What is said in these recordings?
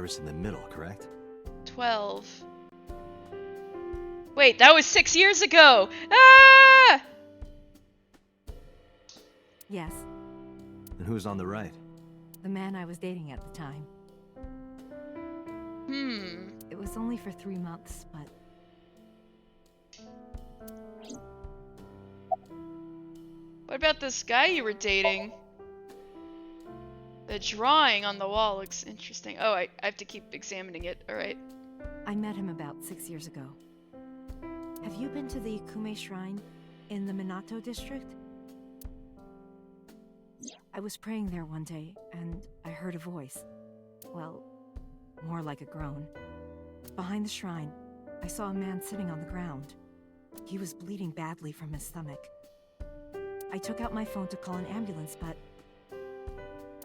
Iris in the middle, correct? 12. Wait, that was 6 years ago! Ah! Yes, And who's on the right? the man I was dating at the time. It was only for 3 months, but What about this guy you were dating? The drawing on the wall looks interesting. Oh, I have to keep examining it. Alright. I met him about 6 years ago. Have you been to the Ikume Shrine in the Minato district? I was praying there one day, and I heard a voice. Well, more like a groan. Behind the shrine, I saw a man sitting on the ground. He was bleeding badly from his stomach. I took out my phone to call an ambulance, but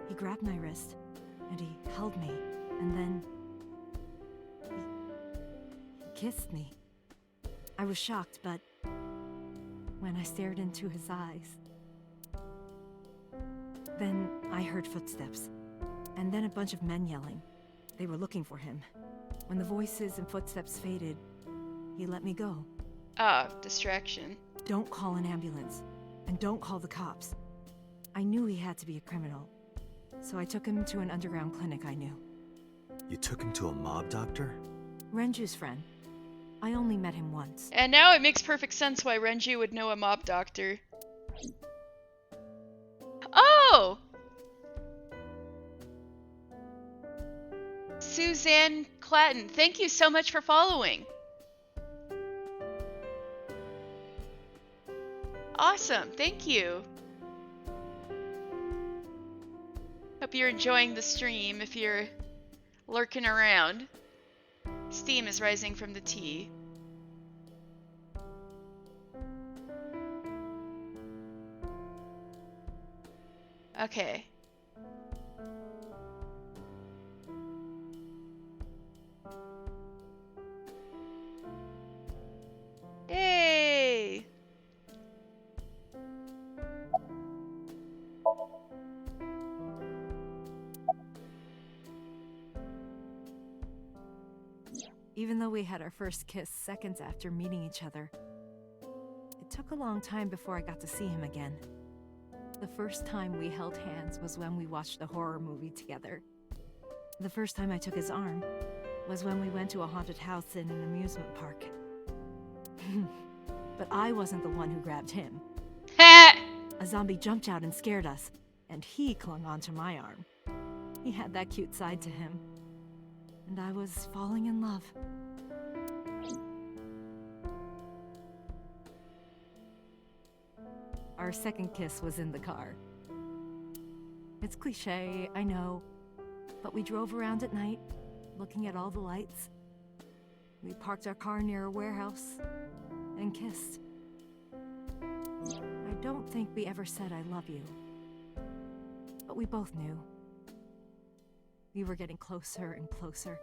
he grabbed my wrist, and he held me, and then he kissed me. I was shocked, but when I stared into his eyes, then I heard footsteps, and then a bunch of men yelling. They were looking for him. When the voices and footsteps faded, he let me go. Ah, distraction. Don't call an ambulance, and don't call the cops. I knew he had to be a criminal, so I took him to an underground clinic I knew. You took him to a mob doctor? Renju's friend. I only met him once. And now it makes perfect sense why Renju would know a mob doctor. Oh! Suzanne Clatton, thank you so much for following. Awesome, thank you. Hope you're enjoying the stream if you're lurking around. Steam is rising from the tea. Okay. Yay! Even though we had our first kiss seconds after meeting each other, it took a long time before I got to see him again. The first time we held hands was when we watched a horror movie together. The first time I took his arm was when we went to a haunted house in an amusement park. But I wasn't the one who grabbed him. A zombie jumped out and scared us, and he clung onto my arm. He had that cute side to him, and I was falling in love. Our second kiss was in the car. It's cliché, I know, but we drove around at night, looking at all the lights. We parked our car near a warehouse and kissed. I don't think we ever said I love you, but we both knew. We were getting closer and closer.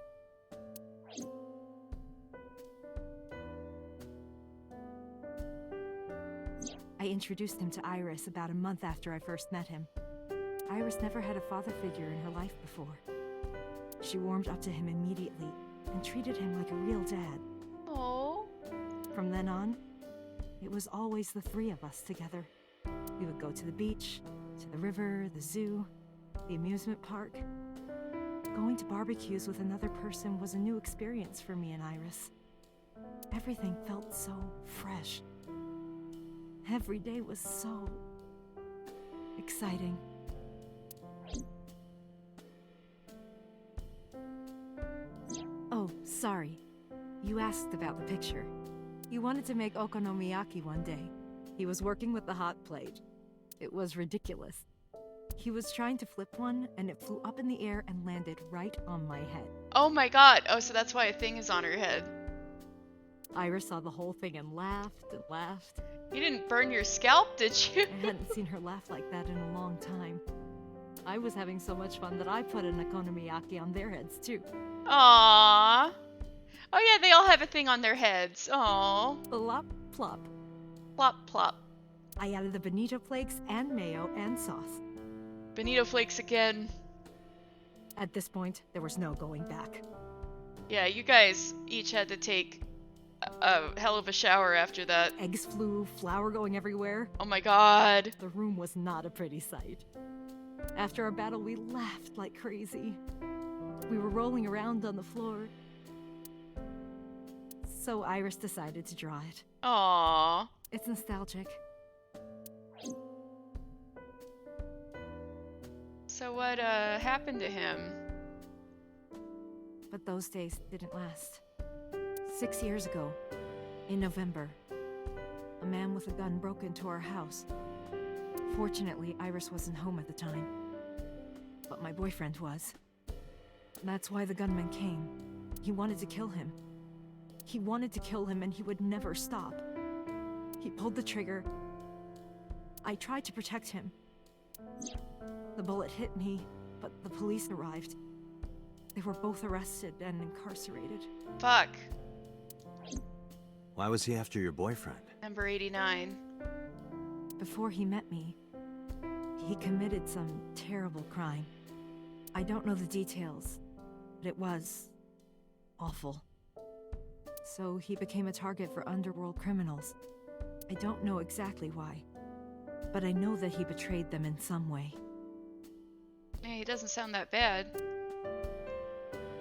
I introduced him to Iris about a month after I first met him. Iris never had a father figure in her life before. She warmed up to him immediately and treated him like a real dad. Oh. From then on, it was always the three of us together. We would go to the beach, to the river, the zoo, the amusement park. Going to barbecues with another person was a new experience for me and Iris. Everything felt so fresh. Every day was so exciting. Oh, sorry. You asked about the picture. He wanted to make okonomiyaki one day. He was working with the hot plate. It was ridiculous. He was trying to flip one, and it flew up in the air and landed right on my head. Oh my god. Oh, so that's why a thing is on her head. Iris saw the whole thing and laughed and laughed. You didn't burn your scalp, did you? I hadn't seen her laugh like that in a long time. I was having so much fun that I put an okonomiyaki on their heads too. Aww. Oh yeah, they all have a thing on their heads. Aww. Plop, plop. Plop, plop. I added the bonito flakes and mayo and sauce. Bonito flakes again. At this point, there was no going back. Yeah, you guys each had to take a hell of a shower after that. Eggs flew, flour going everywhere. Oh my god. The room was not a pretty sight. After our battle, we laughed like crazy. We were rolling around on the floor. So Iris decided to draw it. Aww. It's nostalgic. So what happened to him? But those days didn't last. 6 years ago, in November, a man with a gun broke into our house. Fortunately, Iris wasn't home at the time. But my boyfriend was. That's why the gunman came. He wanted to kill him. He wanted to kill him and he would never stop. He pulled the trigger. I tried to protect him. The bullet hit me, but the police arrived. They were both arrested and incarcerated. Fuck. Why was he after your boyfriend? Number 89. Before he met me, he committed some terrible crime. I don't know the details, but it was awful. So he became a target for underworld criminals. I don't know exactly why, but I know that he betrayed them in some way. Yeah, he doesn't sound that bad.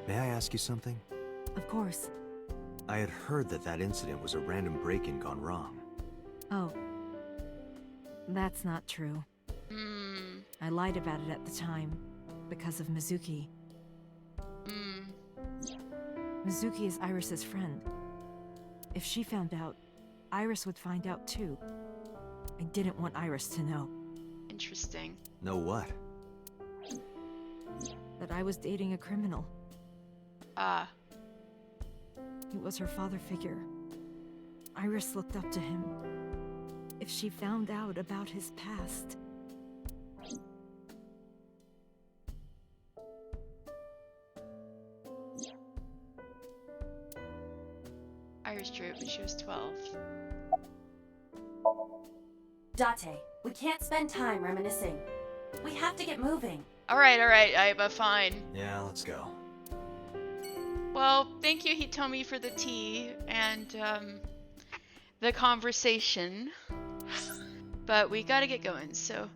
May I ask you something? Of course. I had heard that incident was a random break-in gone wrong. Oh. That's not true. I lied about it at the time, because of Mizuki. Mizuki is Iris's friend. If she found out, Iris would find out too. I didn't want Iris to know. Interesting. Know what? That I was dating a criminal. Ah. He was her father figure. Iris looked up to him. If she found out about his past... Iris drew it when she was 12. Date, we can't spend time reminiscing. We have to get moving. Alright, Aiba, fine. Yeah, let's go. Well, thank you, Hitomi, for the tea and the conversation. But we gotta get going, so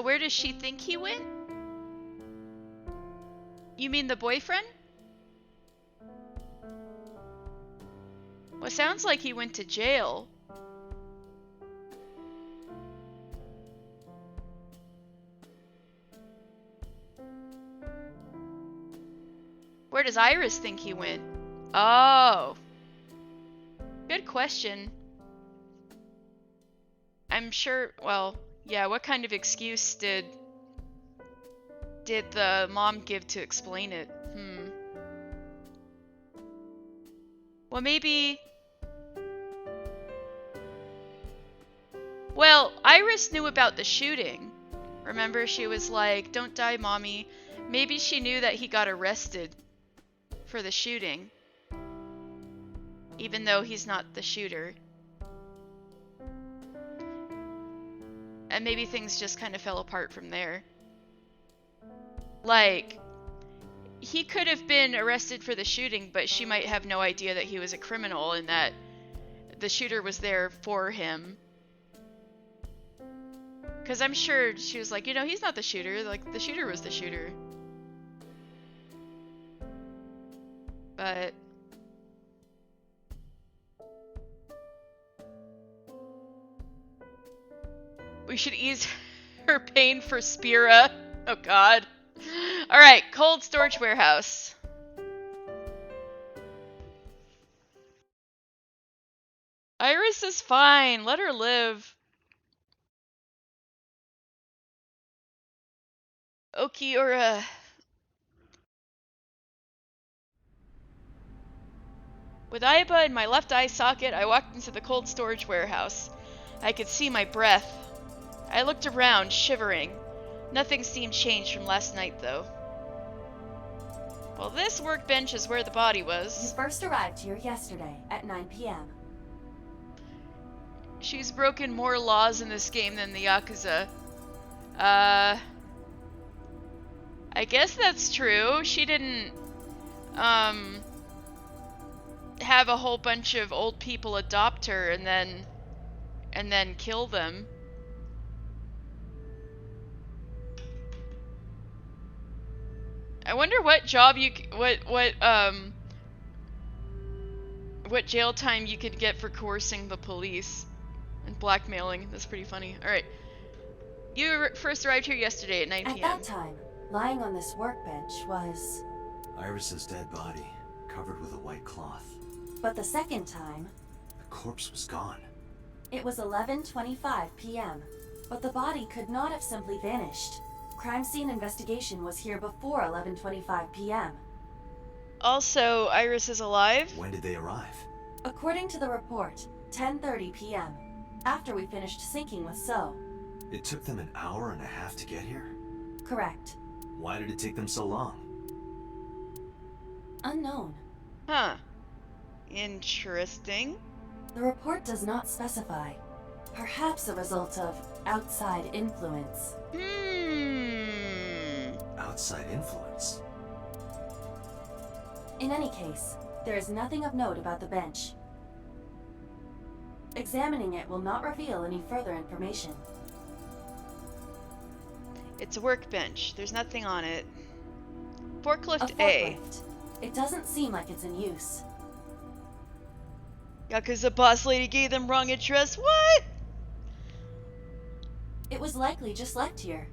where does she think he went? You mean the boyfriend? Well, sounds like he went to jail. Where does Iris think he went? Oh. Good question. I'm sure, well, yeah, what kind of excuse did the mom give to explain it? Well, maybe... Well, Iris knew about the shooting. Remember, she was like, "Don't die, mommy." Maybe she knew that he got arrested for the shooting, even though he's not the shooter. And maybe things just kind of fell apart from there. Like, he could have been arrested for the shooting, but she might have no idea that he was a criminal and that the shooter was there for him. Because I'm sure she was like, you know, he's not the shooter. Like, the shooter was the shooter. But... we should ease her pain for Spira. Oh god. Alright, cold storage warehouse. Iris is fine. Let her live. Okiura. With Aiba in my left eye socket, I walked into the cold storage warehouse. I could see my breath. I looked around, shivering. Nothing seemed changed from last night, though. Well, this workbench is where the body was. You first arrived here yesterday at 9 p.m. She's broken more laws in this game than the Yakuza. I I guess that's true. She didn't, have a whole bunch of old people adopt her and then kill them. I wonder what job you what jail time you could get for coercing the police and blackmailing. That's pretty funny. All right. You first arrived here yesterday at 9 p.m. At that time, lying on this workbench was... Iris's dead body, covered with a white cloth. But the second time... The corpse was gone. It was 11:25 p.m., but the body could not have simply vanished. Crime scene investigation was here before 11:25 p.m. Also, Iris is alive? When did they arrive? According to the report, 10:30 p.m., after we finished syncing with So. It took them an hour and a half to get here? Correct. Why did it take them so long? Unknown. Huh. Interesting. The report does not specify. Perhaps a result of outside influence. Outside influence? In any case, there is nothing of note about the bench. Examining it will not reveal any further information. It's a workbench. There's nothing on it. Forklift A A. forklift. It doesn't seem like it's in use. Yeah, 'cause the boss lady gave them wrong address. What? It was likely just left here.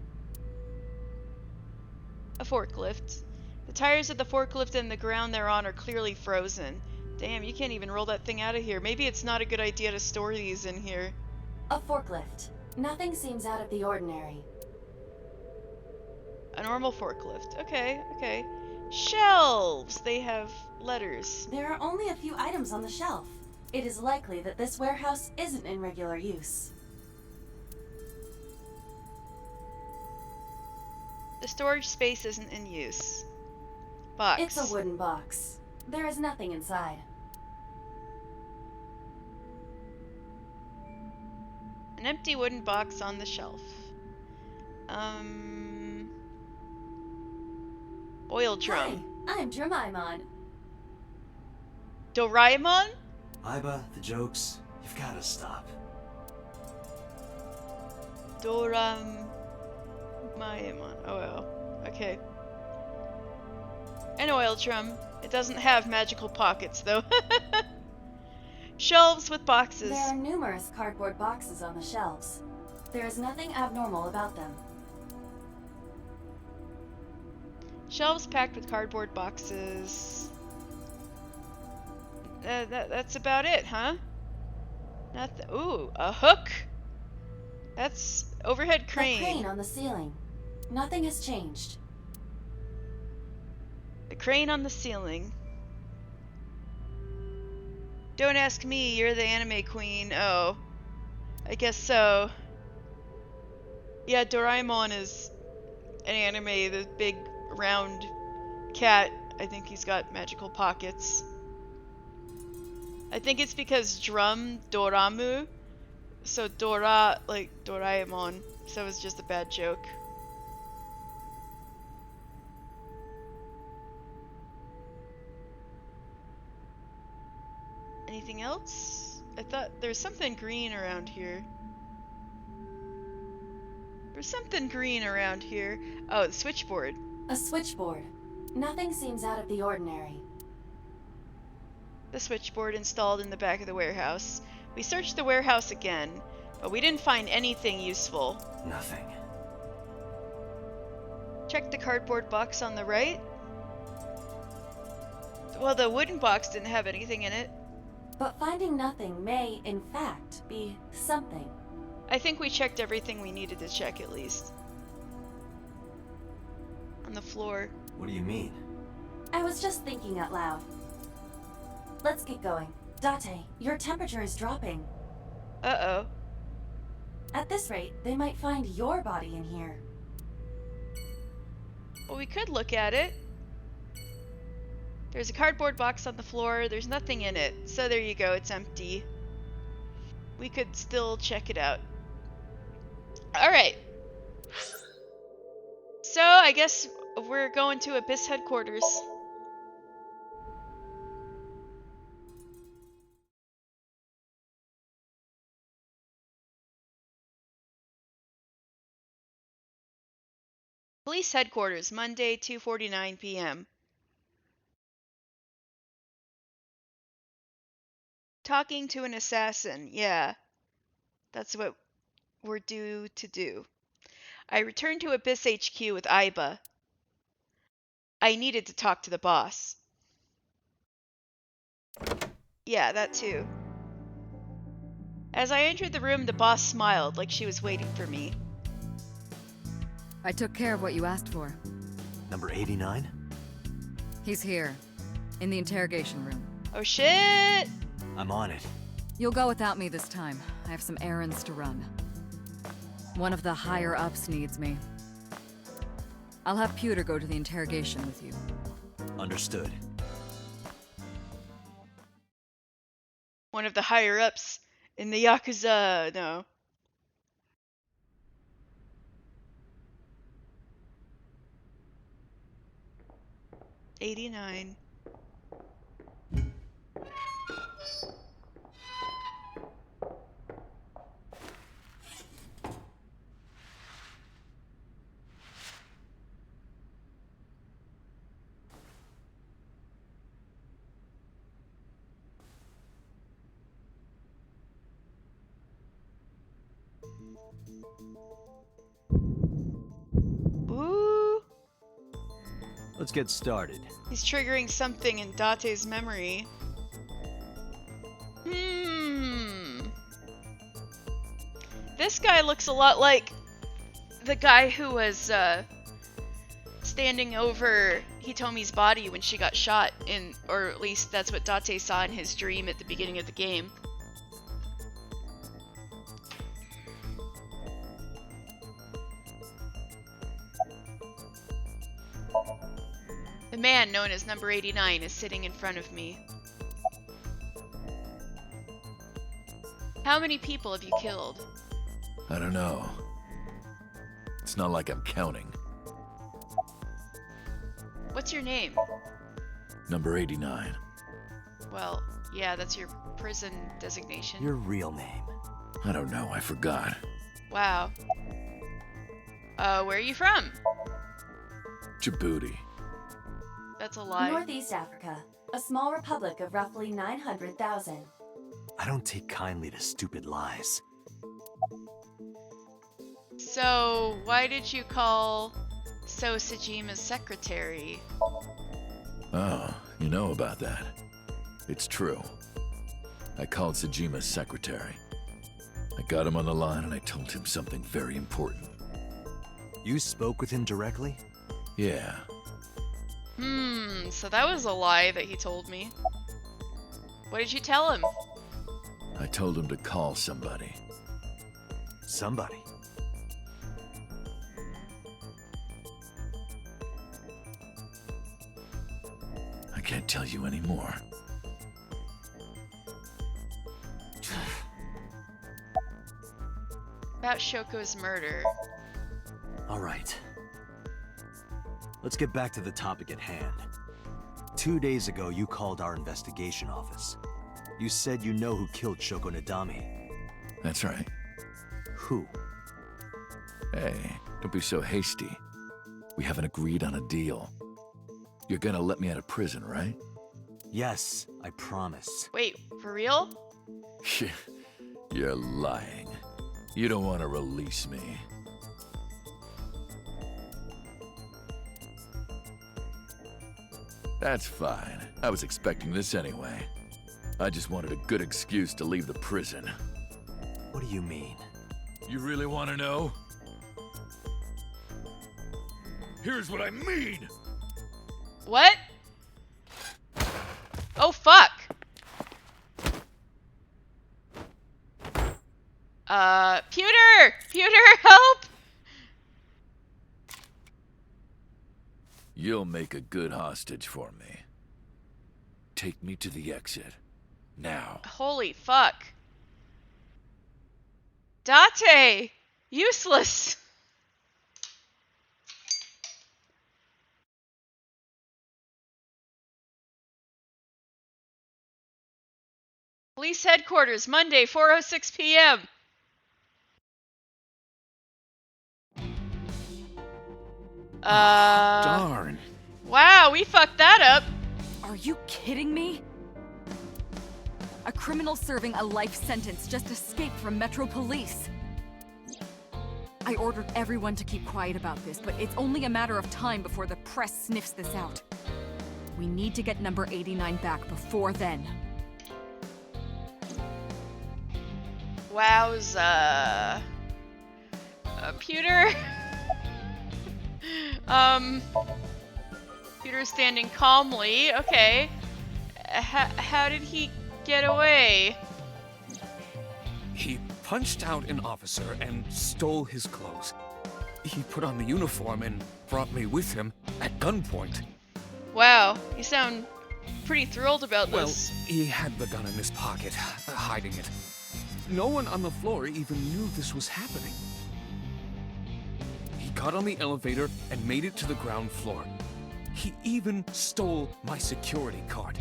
A forklift. The tires of the forklift and the ground they're on are clearly frozen. Damn, you can't even roll that thing out of here. Maybe it's not a good idea to store these in here. A forklift. Nothing seems out of the ordinary. A normal forklift. Okay, okay. Shelves! They have letters. There are only a few items on the shelf. It is likely that this warehouse isn't in regular use. The storage space isn't in use. Box. It's a wooden box. There is nothing inside. An empty wooden box on the shelf. Oil drum. Hi, I'm Dramaimon. Doraemon? Iba, the jokes, you've gotta stop. Doraemon. Oh well. Okay. An oil drum. It doesn't have magical pockets though. Shelves with boxes. There are numerous cardboard boxes on the shelves. There is nothing abnormal about them. Shelves packed with cardboard boxes. That's about it, huh? Ooh, a hook. That's overhead crane. A crane on the ceiling. Nothing has changed. The crane on the ceiling. Don't ask me, you're the anime queen. Oh. I guess so. Yeah, Doraemon is an anime, the big round cat. I think he's got magical pockets. I think it's because drum, Doramu. So Dora, like Doraemon. So it was just a bad joke. Anything else? I thought there's something green around here. There's something green around here. Oh, the switchboard. A switchboard. Nothing seems out of the ordinary. The switchboard installed in the back of the warehouse. We searched the warehouse again, but we didn't find anything useful. Nothing. Check the cardboard box on the right. Well, the wooden box didn't have anything in it. But finding nothing may, in fact, be something. I think we checked everything we needed to check, at least. On the floor. What do you mean? I was just thinking out loud. Let's get going. Date, your temperature is dropping. Uh-oh. At this rate, they might find your body in here. Well, we could look at it. There's a cardboard box on the floor. There's nothing in it. So there you go. It's empty. We could still check it out. Alright. So I guess we're going to Abyss headquarters. Police headquarters, Monday, 2:49 p.m. Talking to an assassin, yeah. That's what we're due to do. I returned to Abyss HQ with Aiba. I needed to talk to the boss. Yeah, that too. As I entered the room, the boss smiled like she was waiting for me. I took care of what you asked for. Number 89? He's here, in the interrogation room. Oh shit! I'm on it. You'll go without me this time. I have some errands to run. One of the higher-ups needs me. I'll have Pewter go to the interrogation with you. Understood. One of the higher-ups in the Yakuza, no. '89. Ooh, Let's get started. he's triggering something in Date's memory. This guy looks a lot like the guy who was standing over Hitomi's body when she got shot in, or at least that's what Date saw in his dream at the beginning of the game. The man known as number 89 is sitting in front of me. How many people have you killed? I don't know. It's not like I'm counting. What's your name? Number 89. Well, yeah, that's your prison designation. Your real name. I don't know, I forgot. Wow. Where are you from? Djibouti. That's a lie. Northeast Africa, a small republic of roughly 900,000. I don't take kindly to stupid lies. So, why did you call So Sajima's secretary? Oh, you know about that. It's true. I called Sajima's secretary. I got him on the line and I told him something very important. You spoke with him directly? Yeah. So that was a lie that he told me. What did you tell him? I told him to call somebody. Somebody. I can't tell you anymore. About Shoko's murder. All right. Let's get back to the topic at hand. 2 days ago, you called our investigation office. You said you know who killed Shoko Nadami. That's right. Who? Hey, don't be so hasty. We haven't agreed on a deal. You're gonna let me out of prison, right? Yes, I promise. Wait, for real? You're lying. You don't want to release me. That's fine. I was expecting this anyway. I just wanted a good excuse to leave the prison. What do you mean? You really want to know? Here's what I mean! What? Oh, fuck! Pewter! Pewter, help! You'll make a good hostage for me. Take me to the exit. Now. Holy fuck. Date! Useless! Police headquarters, Monday, 4:06 p.m. Darn. Wow, we fucked that up. Are you kidding me? A criminal serving a life sentence just escaped from Metro Police. I ordered everyone to keep quiet about this, but it's only a matter of time before the press sniffs this out. We need to get number 89 back before then. Wowza. Pewter. Pewter standing calmly. Okay. How did he get away? He punched out an officer and stole his clothes. He put on the uniform and brought me with him at gunpoint. Wow, you sound pretty thrilled about Well, this. he had the gun in his pocket, hiding it. No one on the floor even knew this was happening. He got on the elevator and made it to the ground floor. He even stole my security card.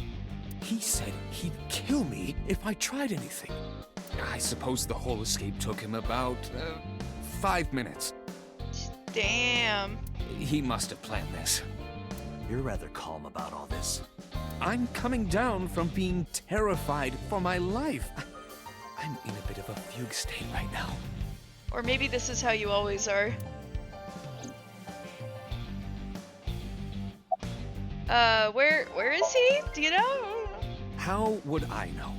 He said he'd kill me if I tried anything. I suppose the whole escape took him about 5 minutes. Damn. He must have planned this. You're rather calm about all this. I'm coming down from being terrified for my life. I'm in a bit of a fugue state right now. Or maybe this is how you always are. Where is he? Do you know? How would I know?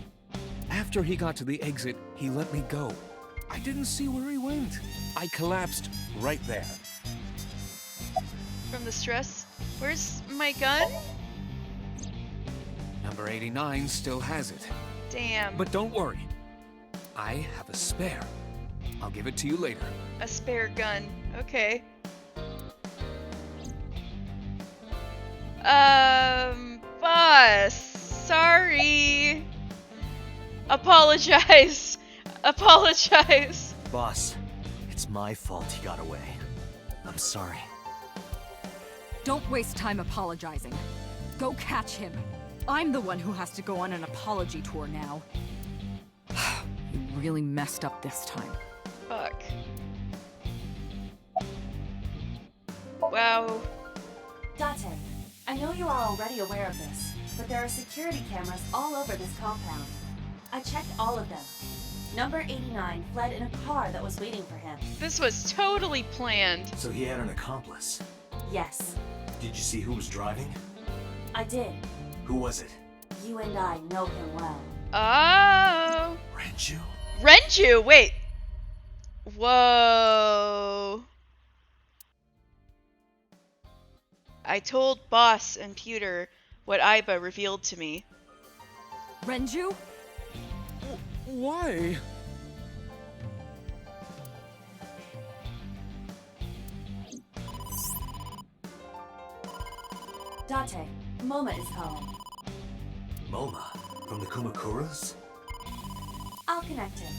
After he got to the exit, he let me go. I didn't see where he went. I collapsed right there. From the stress? Where's my gun? Number 89 still has it. Damn. But don't worry. I have a spare. I'll give it to you later. A spare gun. Okay. Boss. Sorry. Apologize. Apologize. Boss, it's my fault he got away. I'm sorry. Don't waste time apologizing. Go catch him. I'm the one who has to go on an apology tour now. You really messed up this time. Fuck. Wow. Date, I know you are already aware of this, but there are security cameras all over this compound. I checked all of them. Number 89 fled in a car that was waiting for him. This was totally planned. So he had an accomplice. Yes, Did you see who was driving? I did. Who was it? You and I know him well. Oh. Renju? Renju, wait. Whoa. I told Boss and Pewter what Aiba revealed to me. Renju? Why? Date, Moma is calling. Moma? From the Kumakuras? I'll connect him.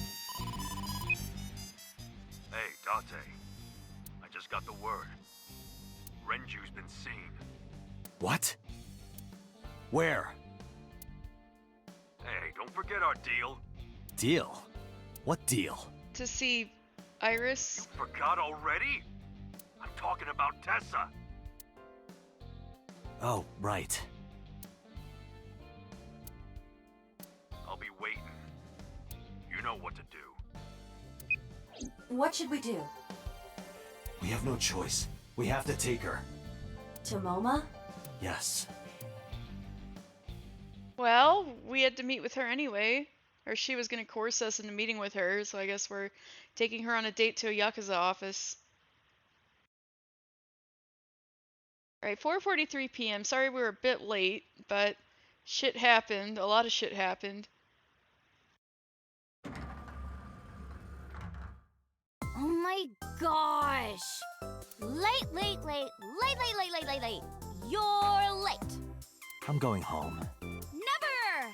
Hey, Date. I just got the word. Renju's been seen. What? Where? Hey, don't forget our deal. Deal? What deal? To see Iris? Forgot already? I'm talking about Tessa. Oh, right. I'll be waiting. You know what to do. What should we do? We have no choice. We have to take her. To Moma? Yes. Well, we had to meet with her anyway. Or she was going to coerce us into meeting with her, so I guess we're taking her on a date to a Yakuza office. Alright, 4:43 p.m. Sorry we were a bit late, but shit happened. A lot of shit happened. Oh my gosh! Late. You're late. I'm going home. Never!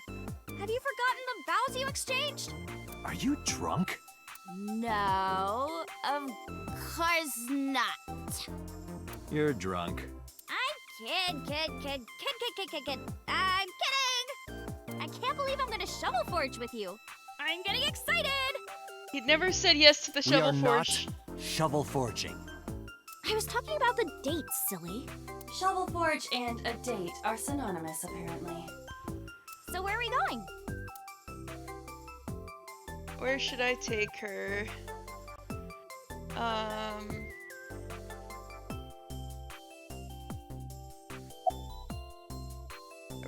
Have you forgotten the vows you exchanged? Are you drunk? No, of course not. You're drunk. I'm kidding. I'm kidding. I can't believe believe I'm gonna shovel forge with you. I'm getting excited! He'd never said yes to the We are shovel not forge. shovel forging. I was talking about the date, silly. Shovel forge and a date are synonymous, apparently. So where are we going? Where should I take her? A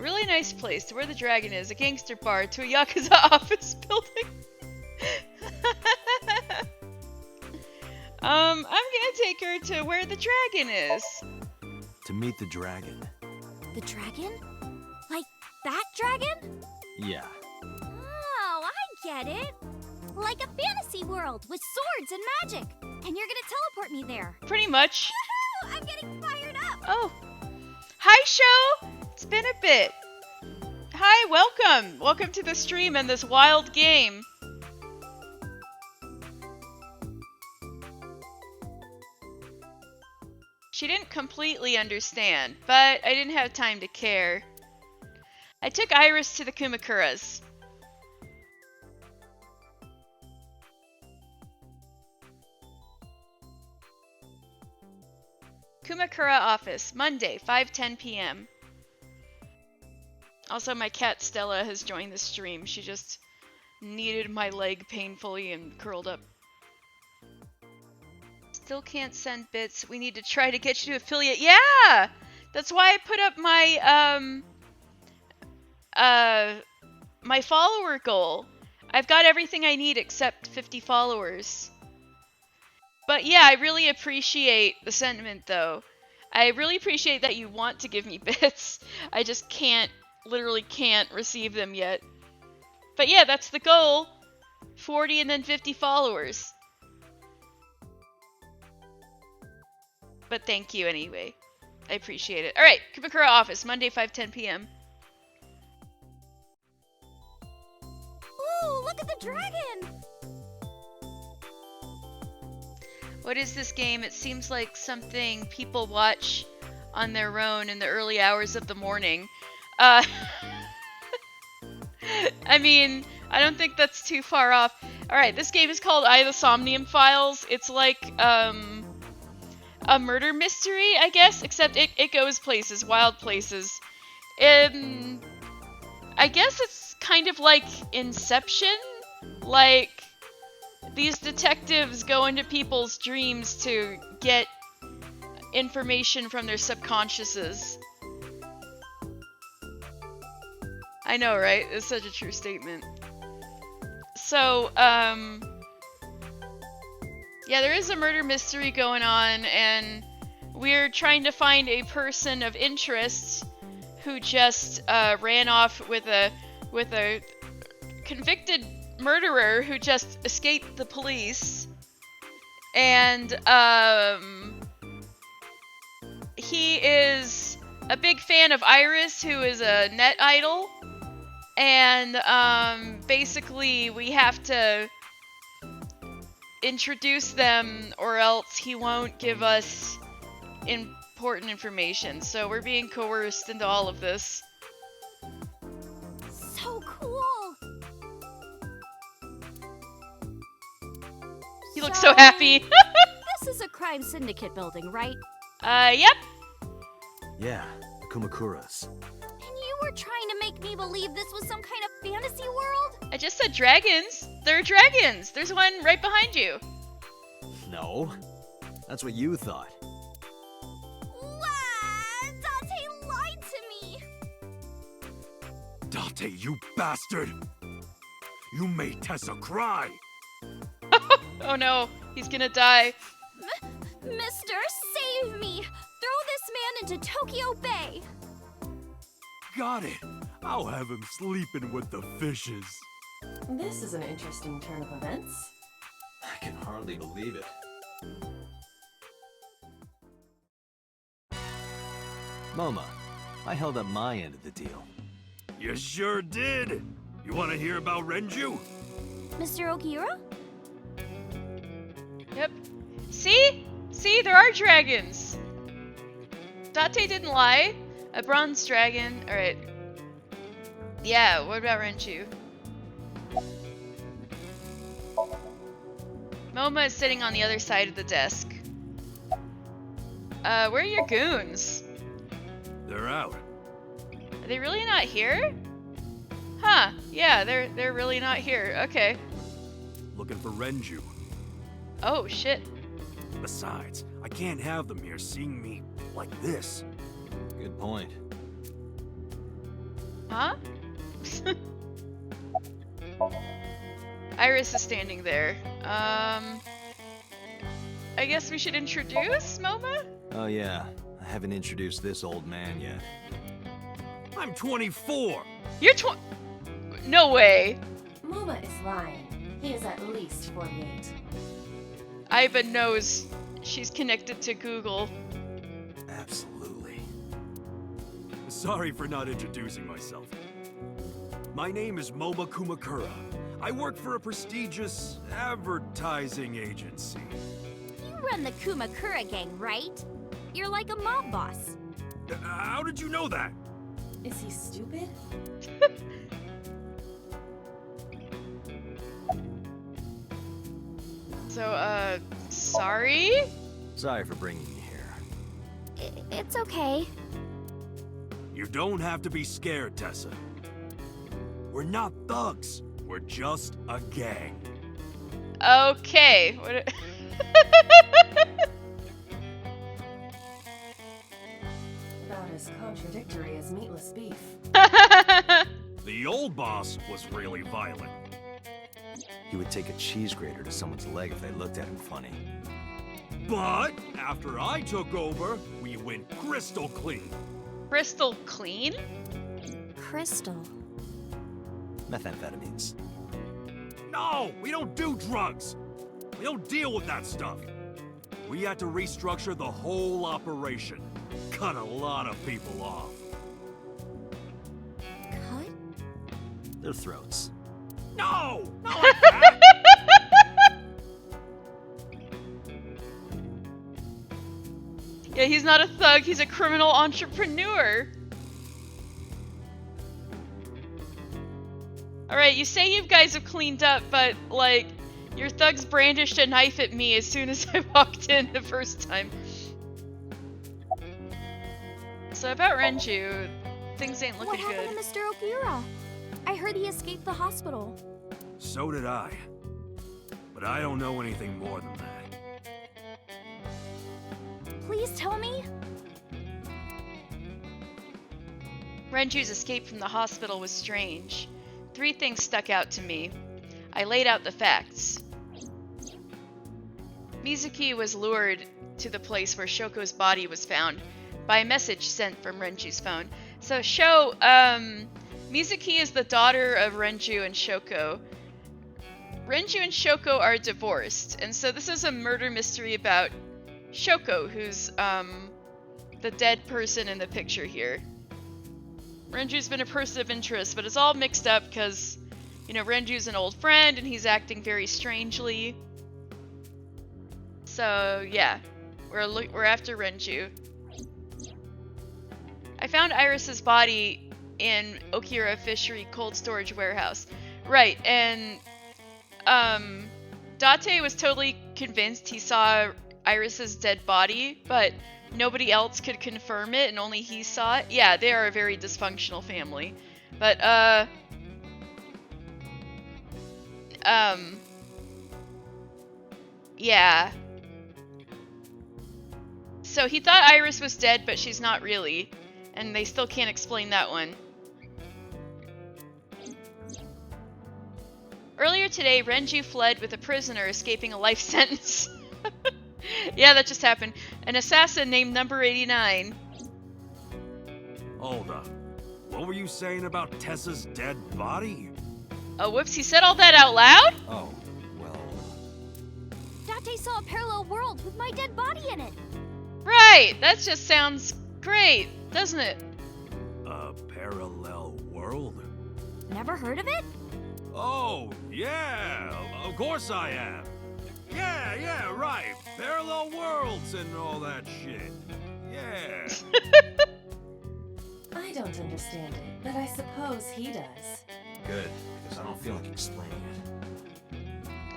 really nice place to where the dragon is, a gangster bar, to a Yakuza office building. I'm gonna take her to where the dragon is. To meet the dragon. The dragon? Like that dragon? Yeah. Oh, I get it. Like a fantasy world with swords and magic. And you're gonna teleport me there. Pretty much. Woohoo! I'm getting fired up! Oh. Hi, show! It's been a bit. Hi, welcome! Welcome to the stream and this wild game. She didn't completely understand, but I didn't have time to care. I took Iris to the Kumakuras. Kumakura office, Monday, 5:10 p.m. Also, my cat Stella has joined the stream. She just kneaded my leg painfully and curled up. Still can't send bits. We need to try to get you to affiliate. Yeah! That's why I put up my, my follower goal. I've got everything I need except 50 followers. But yeah, I really appreciate the sentiment, though. I really appreciate that you want to give me bits. I just literally can't receive them yet. But yeah, that's the goal. 40 and then 50 followers. But thank you anyway. I appreciate it. Alright, Kumakura office, Monday, 5:10 p.m. Ooh, look at the dragon! What is this game? It seems like something people watch on their own in the early hours of the morning. I mean, I don't think that's too far off. Alright, this game is called The Somnium Files. It's like, a murder mystery, I guess, except it goes places, wild places. I guess it's kind of like Inception? Like, these detectives go into people's dreams to get information from their subconsciouses. I know, right? It's such a true statement. So, yeah, there is a murder mystery going on, and we're trying to find a person of interest who just ran off with a convicted murderer who just escaped the police. And he is a big fan of Iris, who is a net idol. And basically we have to introduce them or else he won't give us important information. So we're being coerced into all of this. So cool! He looks so happy. This is a crime syndicate building, right? Yep. Yeah, the Kumakuras. And you were trying to make me believe this was some kind of fantasy world? I just said dragons. There are dragons. There's one right behind you. No, that's what you thought. Wow! Dante lied to me! Dante, you bastard! You made Tessa cry! Oh no, he's gonna die. Mister, save me! Throw this man into Tokyo Bay! Got it! I'll have him sleeping with the fishes. This is an interesting turn of events. I can hardly believe it. Moma, I held up my end of the deal. You sure did! You want to hear about Renju? Mr. Okiura? Yep. See? See, there are dragons. Date didn't lie. A bronze dragon. Alright. Yeah, what about Renju? Moma is sitting on the other side of the desk. Where are your goons? They're out. Are they really not here? Huh, yeah, they're really not here. Okay. Looking for Renju. Oh, shit. Besides, I can't have them here seeing me like this. Good point. Huh? Iris is standing there. I guess we should introduce Moma? Oh yeah, I haven't introduced this old man yet. I'm 24. You're No way. Muma is lying. He is at least 48. Iba knows she's connected to Google. Absolutely. Sorry for not introducing myself. My name is Moma Kumakura. I work for a prestigious advertising agency. You run the Kumakura gang, right? You're like a mob boss. How did you know that? Is he stupid? So, sorry? Sorry for bringing you here. It's okay. You don't have to be scared, Tessa. We're not thugs. We're just a gang. Okay. What? About as contradictory as meatless beef. The old boss was really violent. He would take a cheese grater to someone's leg if they looked at him funny. But after I took over, we went crystal clean. Crystal clean? Crystal. Methamphetamines. No, we don't do drugs. We don't deal with that stuff. We had to restructure the whole operation. Cut a lot of people off. Cut? Their throats. No! Not like that! Yeah, he's not a thug, he's a criminal entrepreneur. Alright, you say you guys have cleaned up, but, like, your thugs brandished a knife at me as soon as I walked in the first time. So about Renju, things ain't looking What happened good. to Mr. Okura? I heard he escaped the hospital. So did I. But I don't know anything more than that. Please tell me. Renju's escape from the hospital was strange. 3 things stuck out to me. I laid out the facts. Mizuki was lured to the place where Shoko's body was found by a message sent from Renju's phone. So Mizuki is the daughter of Renju and Shoko. Renju and Shoko are divorced, and so this is a murder mystery about Shoko, who's the dead person in the picture here. Renju's been a person of interest, but it's all mixed up because, you know, Renju's an old friend and he's acting very strangely. So yeah, we're after Renju. I found Iris's body in Okira Fishery Cold Storage Warehouse. Right, and Date was totally convinced he saw Iris's dead body, but nobody else could confirm it, and only he saw it. Yeah, they are a very dysfunctional family. But, yeah. So he thought Iris was dead, but she's not really. And they still can't explain that one. Earlier today, Renju fled with a prisoner escaping a life sentence. Yeah, that just happened. An assassin named Number 89. Hold up. What were you saying about Tessa's dead body? Oh, whoops, he said all that out loud? Oh, well. Date saw a parallel world with my dead body in it. Right, that just sounds great, doesn't it? A parallel world? Never heard of it? Oh, yeah, of course I am. Yeah, right. Parallel worlds and all that shit. Yeah. I I don't understand it, but I suppose he does. Good, because I don't feel like explaining it.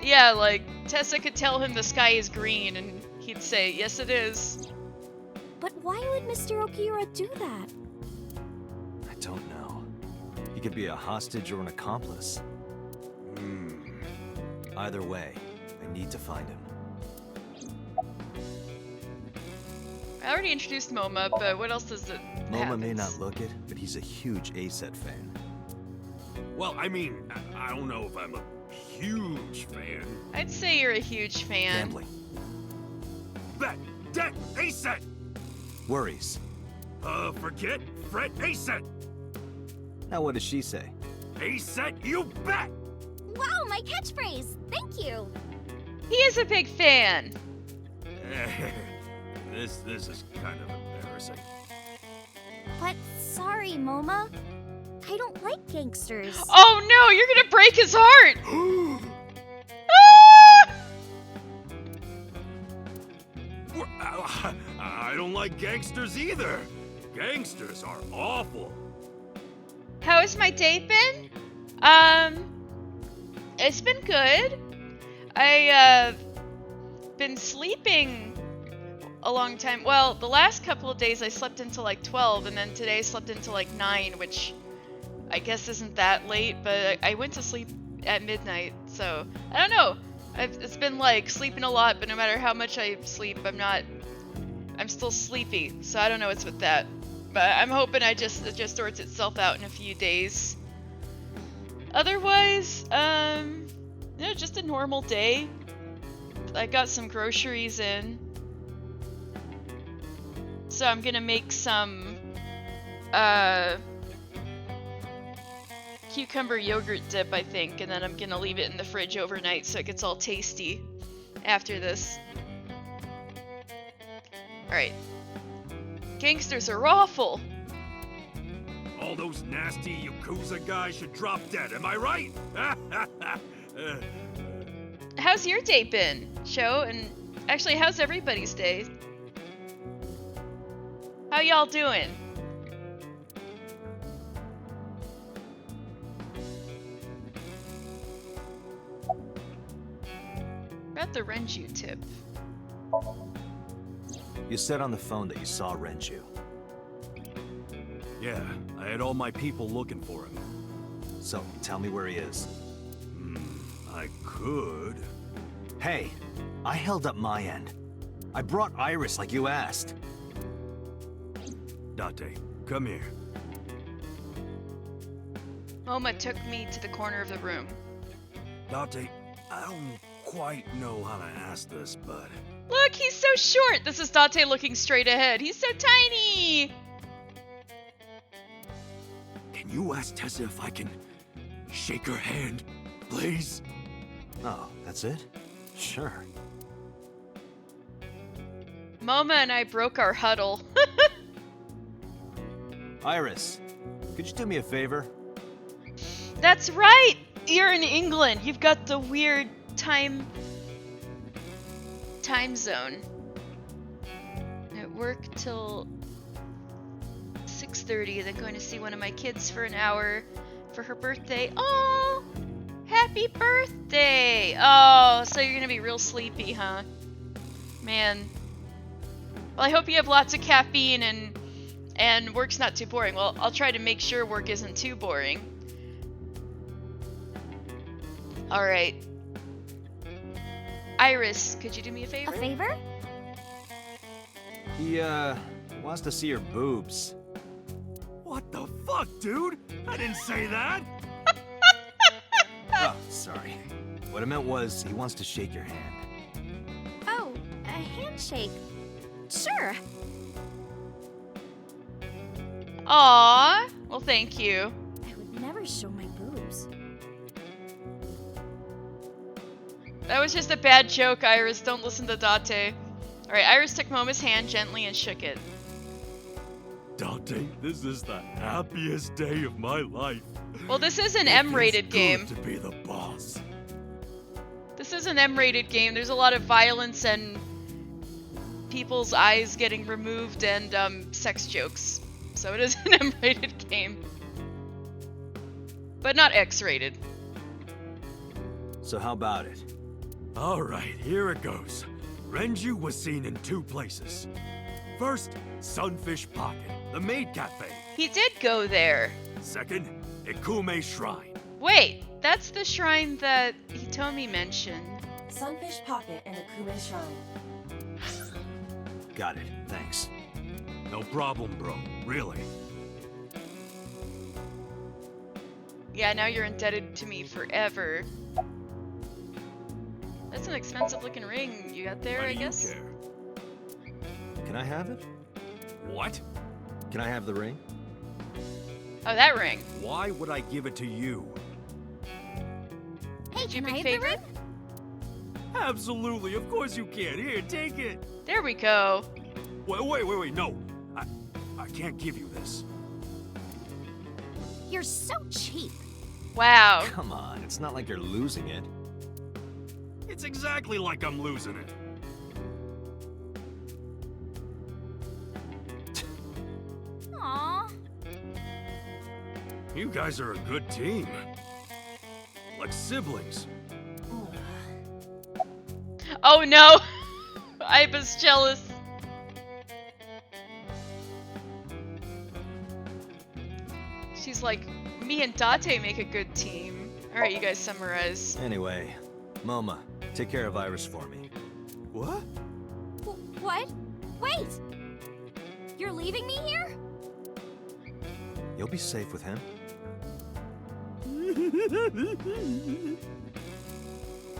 Yeah, like, Tessa could tell him the sky is green, and he'd say, yes it is. But why would Mr. Okiura do that? I don't know. He could be a hostage or an accomplice. Either way, I need to find him. I already introduced MoMA, but what else does it MoMA may not look it, but he's a huge AITSF fan. Well, I mean, I don't know if I'm a huge fan. I'd say you're a huge fan. Gambling. Bet, debt, ASET! Worries. Forget, fret, ASET! Now what does she say? ASET, you bet! Wow, my catchphrase! Thank you! He is a big fan. This is kind of embarrassing. But sorry, Moma. I don't like gangsters. Oh no, you're gonna break his heart! Ah! I don't like gangsters either. Gangsters are awful. How has my day been? It's been good. I, been sleeping a long time. Well, the last couple of days I slept until like 12, and then today I slept until like 9, which I guess isn't that late, but I went to sleep at midnight, so I don't know. It's been like sleeping a lot, but no matter how much I sleep, I'm still sleepy, so I don't know what's with that. But I'm hoping it just sorts itself out in a few days. Otherwise, just a normal day. I got some groceries in. So I'm gonna make some, cucumber yogurt dip, I think, and then I'm gonna leave it in the fridge overnight so it gets all tasty after this. Alright. Gangsters are awful! All those nasty Yakuza guys should drop dead, am I right? How's your day been, Sho? And actually, how's everybody's day? How y'all doing? About the Renju tip. You said on the phone that you saw Renju. Yeah, I had all my people looking for him. So, tell me where he is. I could. Hey, I held up my end. I brought Iris like you asked. Date, come here. Moma took me to the corner of the room. Date, I don't quite know how to ask this, but... Look, he's so short! This is Date looking straight ahead. He's so tiny! Can you ask Tessa if I can shake her hand, please? Oh, that's it? Sure. Moma and I broke our huddle. Iris, could you do me a favor? That's right! You're in England. You've got the weird time zone. I work till 6:30, then going to see one of my kids for an hour for her birthday. Oh! Happy birthday! Oh, so you're gonna be real sleepy, huh? Man. Well, I hope you have lots of caffeine and work's not too boring. Well, I'll try to make sure work isn't too boring. Alright. Iris, could you do me a favor? A favor? He, wants to see your boobs. What the fuck, dude? I didn't say that! Oh, sorry. What I meant was, he wants to shake your hand. Oh, a handshake. Sure. Aww. Well, thank you. I would never show my boobs. That was just a bad joke, Iris. Don't listen to Date. Alright, Iris took Moma's hand gently and shook it. Date, this is the happiest day of my life. Well, this is an It M-rated feels game. good to be the boss. This is an M-rated game. There's a lot of violence and people's eyes getting removed and sex jokes. So it is an M-rated game. But not X-rated. So how about it? All right, here it goes. Renju was seen in 2 places. First, Sunfish Pocket, the maid cafe. He did go there. Second, Ikume Shrine. Wait, that's the shrine that Hitomi mentioned. Sunfish Pocket and Akume Shrine. Got it, thanks. No problem, bro. Really. Yeah, now you're indebted to me forever. That's an expensive looking ring you got there, Why I do you guess. care? Can I have it? What? Can I have the ring? Oh, that ring. Why would I give it to you? Hey, Did you can I pick have the favorite? ring? Absolutely, of course you can. Here, take it. There we go. Wait, no. I can't give you this. You're so cheap. Wow. Come on, it's not like you're losing it. It's exactly like I'm losing it. Aww. You guys are a good team. Like siblings. Oh no! I was jealous. She's like, me and Date make a good team. Alright, you guys summarize. Anyway, Moma, take care of Iris for me. What? What? Wait! You're leaving me here? You'll be safe with him.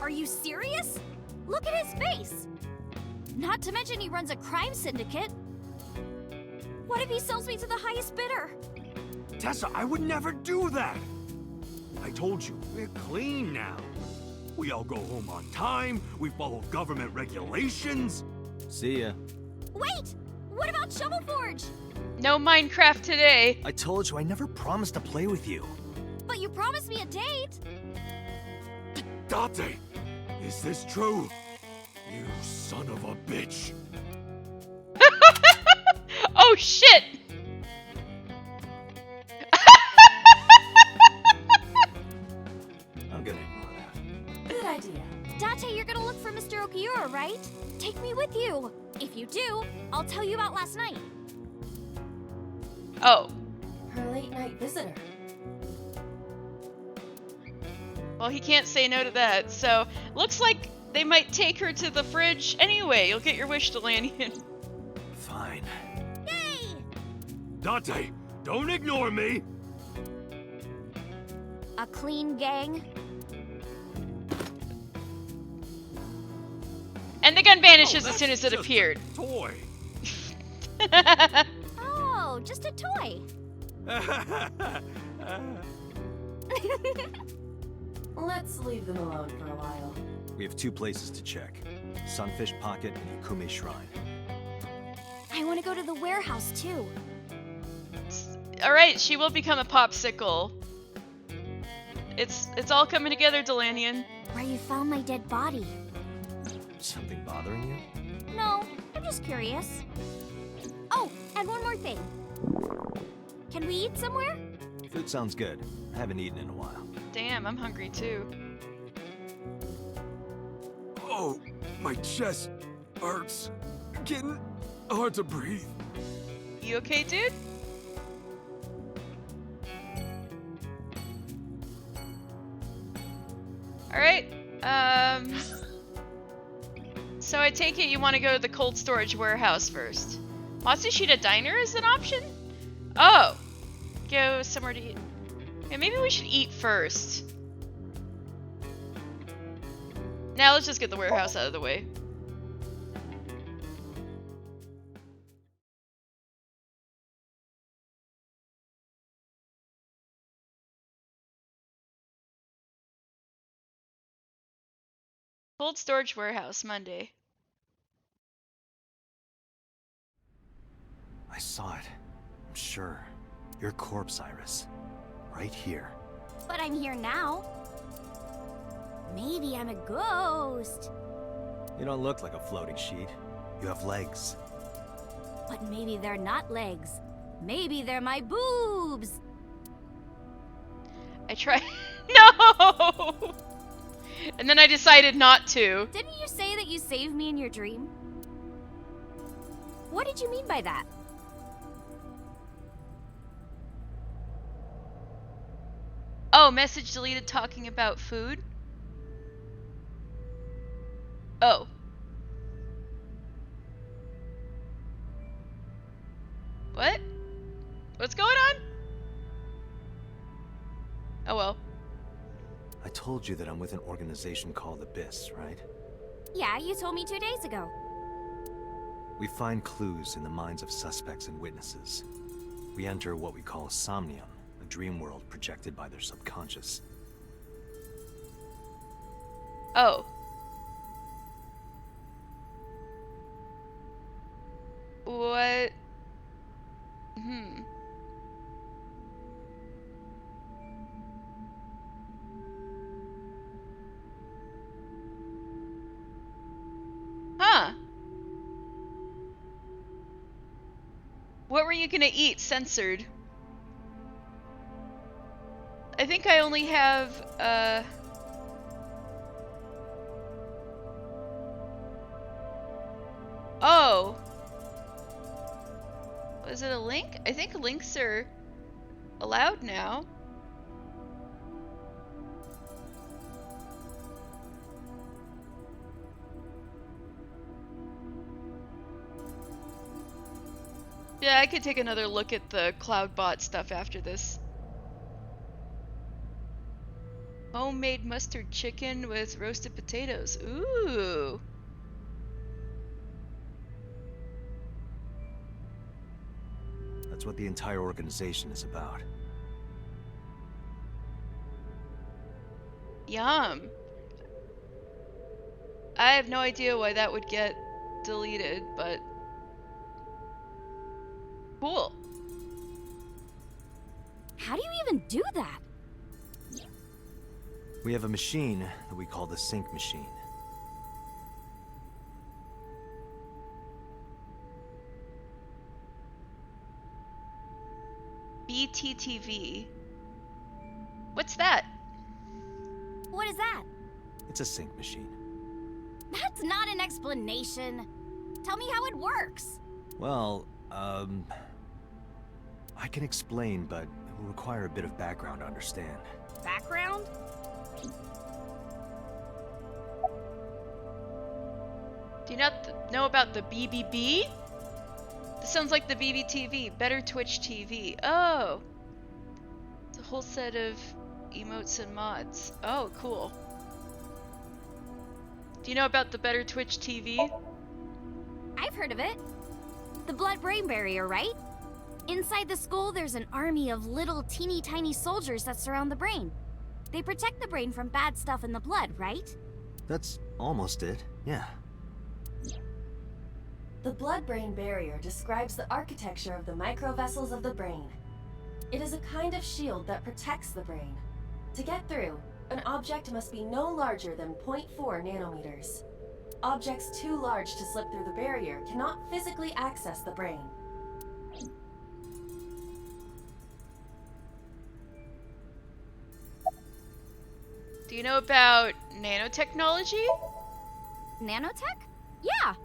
Are you serious? Look at his face! Not to mention he runs a crime syndicate. What if he sells me to the highest bidder? Tessa, I would never do that. I told you, we're clean now. We all go home on time, we follow government regulations. See ya. Wait! What about Shovel Forge? No Minecraft today. I told you I never promised to play with you. But you promised me a date. Date, is this true? You son of a bitch. Oh shit! I'm gonna ignore that. Good idea. Date, you're gonna look for Mr. Okiura, right? Take me with you. If you do, I'll tell you about last night. Oh. Her late night visitor. Well, he can't say no to that, so looks like they might take her to the fridge anyway. You'll get your wish, Delanian. Fine. Yay! Date, don't ignore me. A clean gang. And the gun vanishes Oh, as soon as that's it just appeared. a toy. Oh, just a toy. Let's leave them alone for a while. We have 2 places to check. Sunfish Pocket and Ikume Shrine. I want to go to the warehouse too. Alright, she will become a popsicle. It's all coming together, Delanian. Where you found my dead body. Something bothering you? No, I'm just curious. Oh, and one more thing. Can we eat somewhere? Food sounds good. I haven't eaten in a while. Damn, I'm hungry too. Oh, my chest hurts. Getting hard to breathe. You okay, dude? Alright, so I take it you want to go to the cold storage warehouse first. Matsushita Diner is an option? Oh! Go somewhere to eat. Yeah, maybe we should eat first. Now let's just get the warehouse out of the way. Cold storage warehouse, Monday. I saw it. I'm sure. Your corpse, Iris. Right here. But I'm here now. Maybe I'm a ghost. You don't look like a floating sheet. You have legs. But maybe they're not legs. Maybe they're my boobs. I tried. No! And then I decided not to. Didn't you say that you saved me in your dream? What did you mean by that? Oh, message deleted talking about food? Oh. What? What's going on? Oh well. I told you that I'm with an organization called Abyss, right? Yeah, you told me 2 days ago. We find clues in the minds of suspects and witnesses. We enter what we call Somnium, a dream world projected by their subconscious. Oh. What? Huh. What were you gonna eat? Censored. I think I only have, Oh. Was it a link? I think links are allowed now. Yeah, I could take another look at the Cloudbot stuff after this. Homemade mustard chicken with roasted potatoes. Ooh. That's what the entire organization is about. Yum. I have no idea why that would get deleted, but cool. How do you even do that? We have a machine that we call the sync machine. BTTV. What's that? What is that? It's a sync machine. That's not an explanation. Tell me how it works. Well, I can explain, but it will require a bit of background to understand. Background? Do you not know about the BBB? This sounds like the BBTV, Better Twitch TV. Oh. It's a whole set of emotes and mods. Oh, cool. Do you know about the Better Twitch TV? I've heard of it. The blood-brain barrier, right? Inside the skull, there's an army of little teeny tiny soldiers that surround the brain. They protect the brain from bad stuff in the blood, right? That's almost it, yeah. The blood-brain barrier describes the architecture of the microvessels of the brain. It is a kind of shield that protects the brain. To get through, an object must be no larger than 0.4 nanometers. Objects too large to slip through the barrier cannot physically access the brain. Do you know about nanotechnology? Nanotech? Yeah.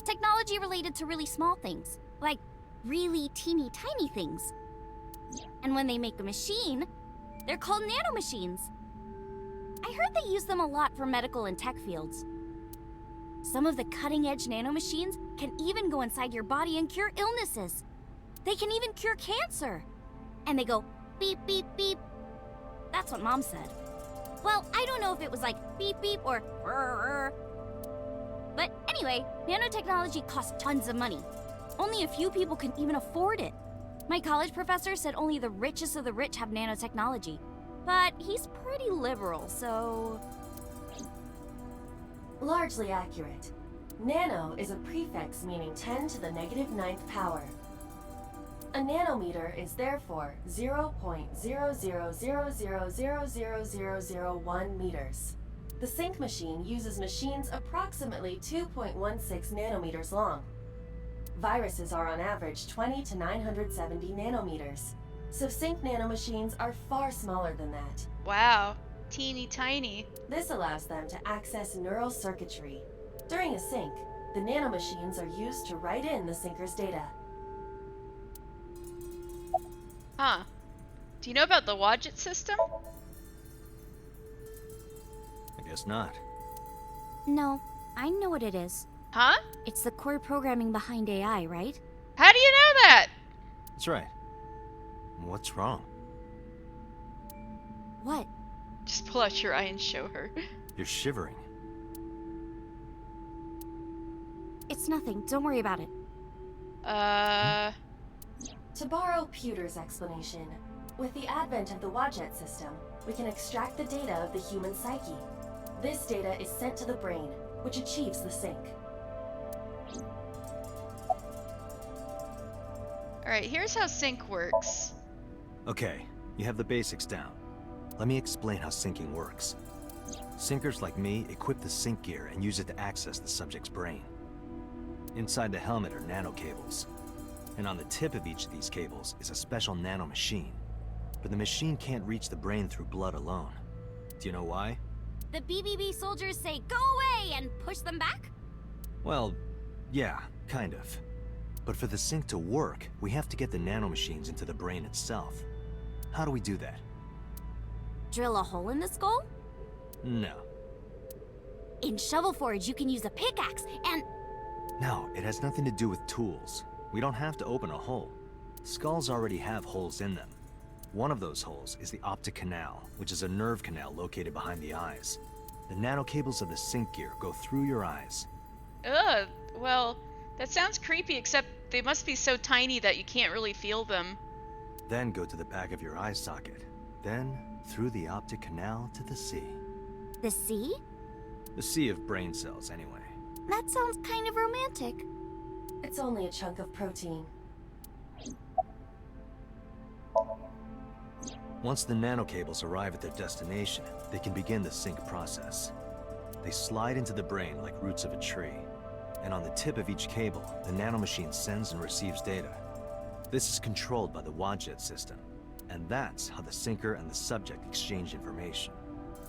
Technology related to really small things, like really teeny tiny things. And when they make a machine, they're called nanomachines. I heard they use them a lot for medical and tech fields. Some of the cutting-edge nanomachines can even go inside your body and cure illnesses. They can even cure cancer. And they go beep, beep, beep. That's what Mom said. Well, I don't know if it was like beep, beep or rrr. But anyway, nanotechnology costs tons of money. Only a few people can even afford it. My college professor said only the richest of the rich have nanotechnology. But he's pretty liberal, so... Largely accurate. Nano is a prefix meaning 10 to the -9th power. A nanometer is therefore 0.0000000001 meters. The sync machine uses machines approximately 2.16 nanometers long. Viruses are on average 20 to 970 nanometers. So sync nanomachines are far smaller than that. Wow. Teeny tiny. This allows them to access neural circuitry. During a sync, the nanomachines are used to write in the syncer's data. Huh. Do you know about the Wadjet system? I guess not. No, I know what it is. Huh? It's the core programming behind AI, right? How do you know that? That's right. What's wrong? What? Just pull out your eye and show her. You're shivering. It's nothing. Don't worry about it. To borrow Pewter's explanation, with the advent of the Wadjet system, we can extract the data of the human psyche. This data is sent to the brain, which achieves the sync. Alright, here's how sync works. Okay, you have the basics down. Let me explain how syncing works. Syncers like me equip the sync gear and use it to access the subject's brain. Inside the helmet are nanocables, and on the tip of each of these cables is a special nanomachine. But the machine can't reach the brain through blood alone. Do you know why? The BBB soldiers say go away and push them back? Well, yeah, kind of. But for the sync to work, we have to get the nanomachines into the brain itself. How do we do that? Drill a hole in the skull? No. In Shovel Forge, you can use a pickaxe and... No, it has nothing to do with tools. We don't have to open a hole. Skulls already have holes in them. One of those holes is the optic canal, which is a nerve canal located behind the eyes. The nanocables of the sync gear go through your eyes. Ugh, well, that sounds creepy, except they must be so tiny that you can't really feel them. Then go to the back of your eye socket. Then through the optic canal to the sea. The sea? The sea of brain cells, anyway. That sounds kind of romantic. It's only a chunk of protein. Once the nanocables arrive at their destination, they can begin the sync process. They slide into the brain like roots of a tree. And on the tip of each cable, the nanomachine sends and receives data. This is controlled by the Wadjet system. And that's how the syncer and the subject exchange information.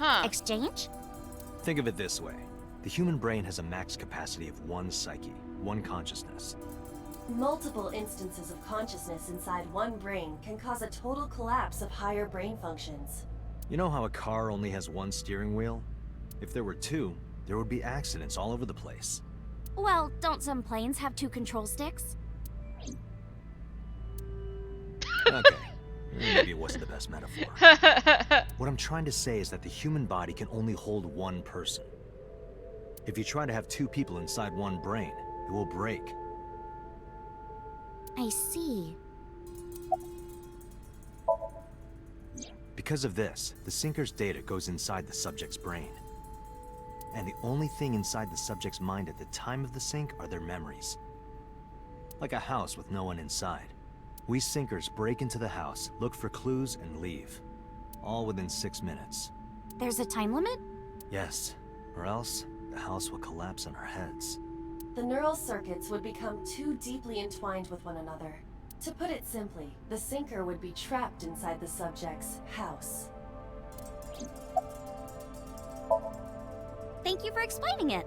Huh. Exchange? Think of it this way. The human brain has a max capacity of one psyche, one consciousness. Multiple instances of consciousness inside one brain can cause a total collapse of higher brain functions. You know how a car only has one steering wheel? If there were two, there would be accidents all over the place. Well, don't some planes have 2 control sticks? Okay, maybe it wasn't the best metaphor. What I'm trying to say is that the human body can only hold one person. If you try to have 2 people inside one brain, it will break. I see. Because of this, the syncer's data goes inside the subject's brain. And the only thing inside the subject's mind at the time of the sync are their memories. Like a house with no one inside. We syncers break into the house, look for clues, and leave. All within 6 minutes. There's a time limit? Yes, or else the house will collapse on our heads. The neural circuits would become too deeply entwined with one another. To put it simply, the syncer would be trapped inside the subject's house. Thank you for explaining it.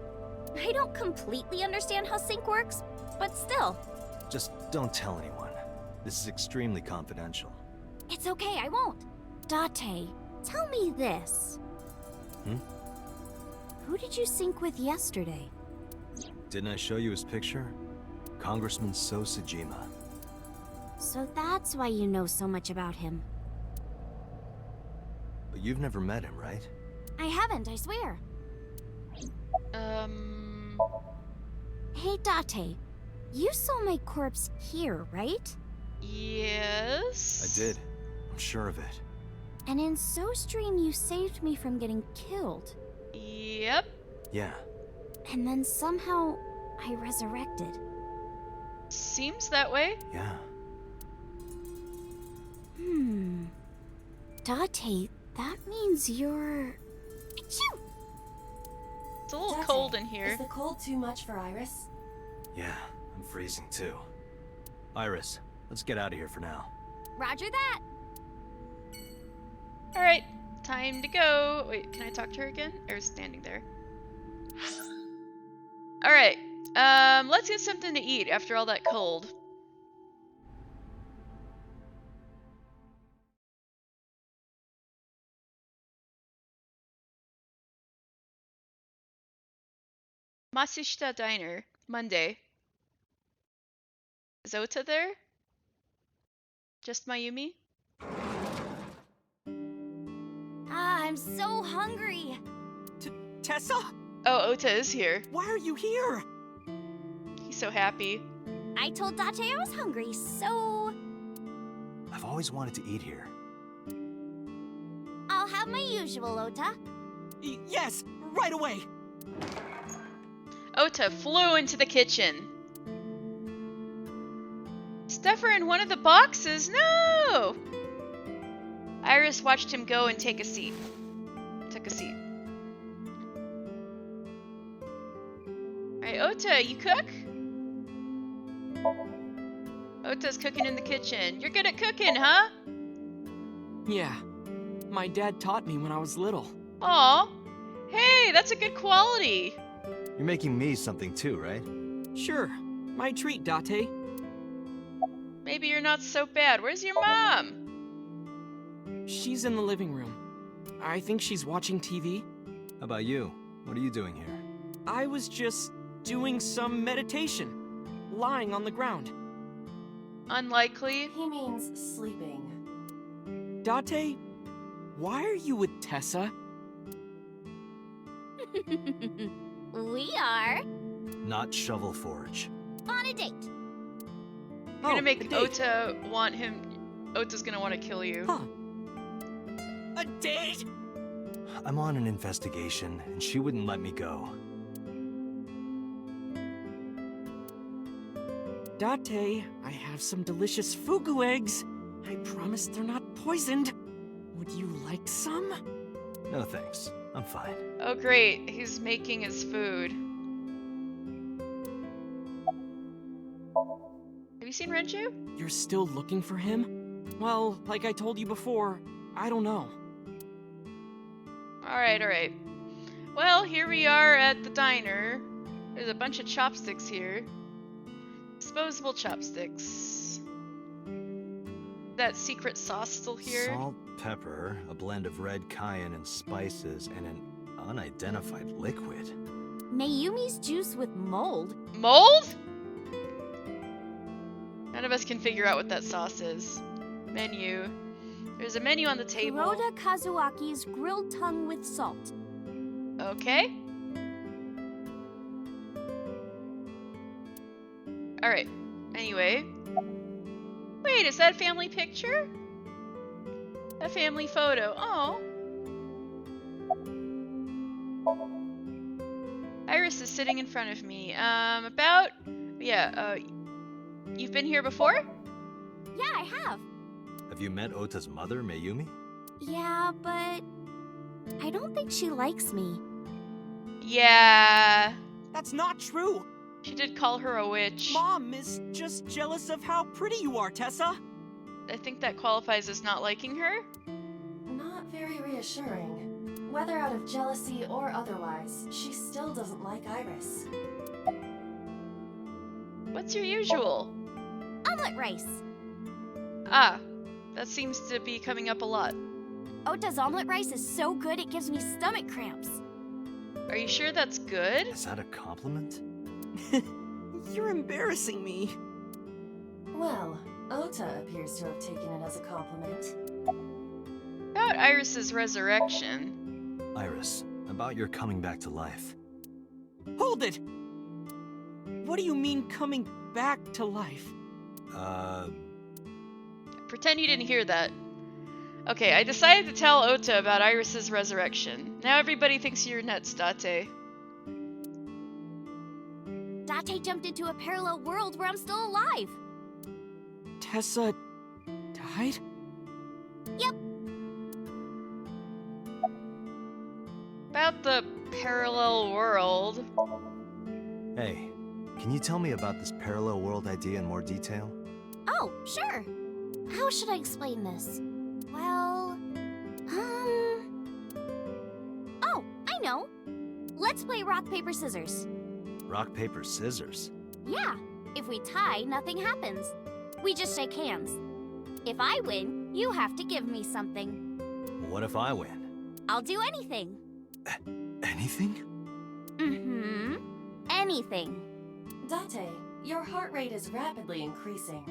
I don't completely understand how sync works, but still. Just don't tell anyone. This is extremely confidential. It's okay, I won't. Date, tell me this. Who did you sync with yesterday? Didn't I show you his picture? Congressman Sojima. So that's why you know so much about him. But you've never met him, right? I haven't, I swear. Hey, Date, you saw my corpse here, right? Yes? I did. I'm sure of it. And in SoStream, you saved me from getting killed. Yep. Yeah. And then somehow, I resurrected. Seems that way. Yeah. Date, that means you're... Achoo! It's a little Date, cold in here. Is the cold too much for Iris? Yeah, I'm freezing too. Iris, let's get out of here for now. Roger that. Alright, time to go. Wait, can I talk to her again? Or standing there? Alright, let's get something to eat after all that cold. Matsushita Diner, Monday. Is Ota there? Just Mayumi? Ah, I'm so hungry. Tessa? Oh, Ota is here. Why are you here? He's so happy. I told Date I was hungry, so I've always wanted to eat here. I'll have my usual, Ota. Yes, right away. Ota flew into the kitchen. Stuff her in one of the boxes? No! Iris watched him go and take a seat. Took a seat. Alright, Ota, you cook? Ota's cooking in the kitchen. You're good at cooking, huh? Yeah, my dad taught me when I was little. Aw. Hey, that's a good quality. You're making me something too, right? Sure, my treat, Date. Maybe you're not so bad. Where's your mom? She's in the living room. I think she's watching TV. How about you? What are you doing here? I was just doing some meditation, lying on the ground. Unlikely. He means sleeping. Date, why are you with Tessa? We are Not Shovel Forge. on a date. You're gonna a make date. Ota want him. Ota's gonna want to kill you. Huh. A date? I'm on an investigation, and she wouldn't let me go. Date, I have some delicious fugu eggs. I promise they're not poisoned. Would you like some? No thanks. I'm fine. Oh great, he's making his food. Have you seen Renju? You're still looking for him? Well, like I told you before, I don't know. Alright. Well, here we are at the diner. There's a bunch of chopsticks here. Disposable chopsticks. That secret sauce still here? Salt, pepper, a blend of red cayenne and spices, and an unidentified liquid. Mayumi's juice with mold. Mold? None of us can figure out what that sauce is. Menu. There's a menu on the table. Kuroda Kazuaki's grilled tongue with salt. Okay. Alright. Anyway. Wait, is that a family picture? A family photo. Oh. Iris is sitting in front of me. You've been here before? Yeah, I have. Have you met Ota's mother, Mayumi? Yeah, but I don't think she likes me. Yeah. That's not true. She did call her a witch. Mom is just jealous of how pretty you are, Tessa. I think that qualifies as not liking her. Not very reassuring. Whether out of jealousy or otherwise, she still doesn't like Iris. What's your usual? Omelet rice. Ah, that seems to be coming up a lot. Ota's omelet rice is so good it gives me stomach cramps. Are you sure that's good? Is that a compliment? You're embarrassing me. Well, Ota appears to have taken it as a compliment. About Iris's resurrection. Iris, about your coming back to life. Hold it! What do you mean coming back to life? Pretend you didn't hear that. Okay, I decided to tell Ota about Iris's resurrection. Now everybody thinks you're nuts, Date. Date jumped into a parallel world where I'm still alive. Tessa died? Yep. About the parallel world. Hey, Can you tell me about this parallel world idea in more detail? Oh, sure. How should I explain this? Well, oh, I know. Let's play rock, paper, scissors. Rock, paper, scissors? Yeah, if we tie, nothing happens. We just shake hands. If I win, you have to give me something. What if I win? I'll do anything. Anything? Mm-hmm. Anything. Date, your heart rate is rapidly increasing.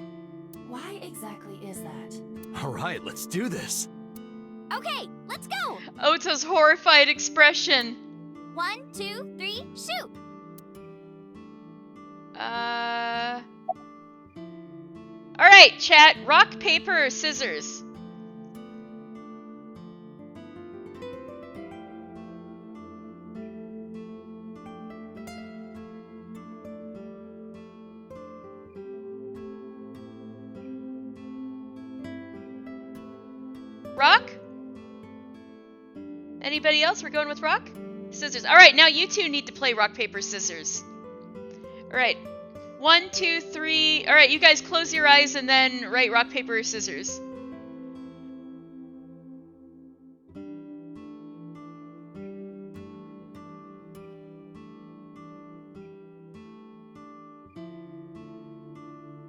Why exactly is that? All right, let's do this. Okay, let's go! Ota's horrified expression. 1, 2, 3, shoot! Alright, chat. Rock, paper, or scissors? Rock? Anybody else? We're going with rock? Scissors. Alright, now you two need to play rock, paper, scissors. Alright. 1, 2, 3. Alright, you guys close your eyes and then write rock, paper, or scissors.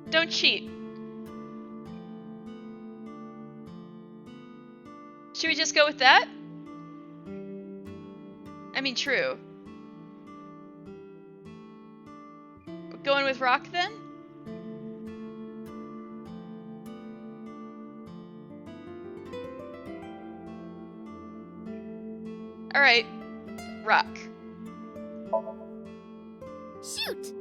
Don't cheat. Should we just go with that? I mean, true. Going with rock then? Alright. Rock. Shoot!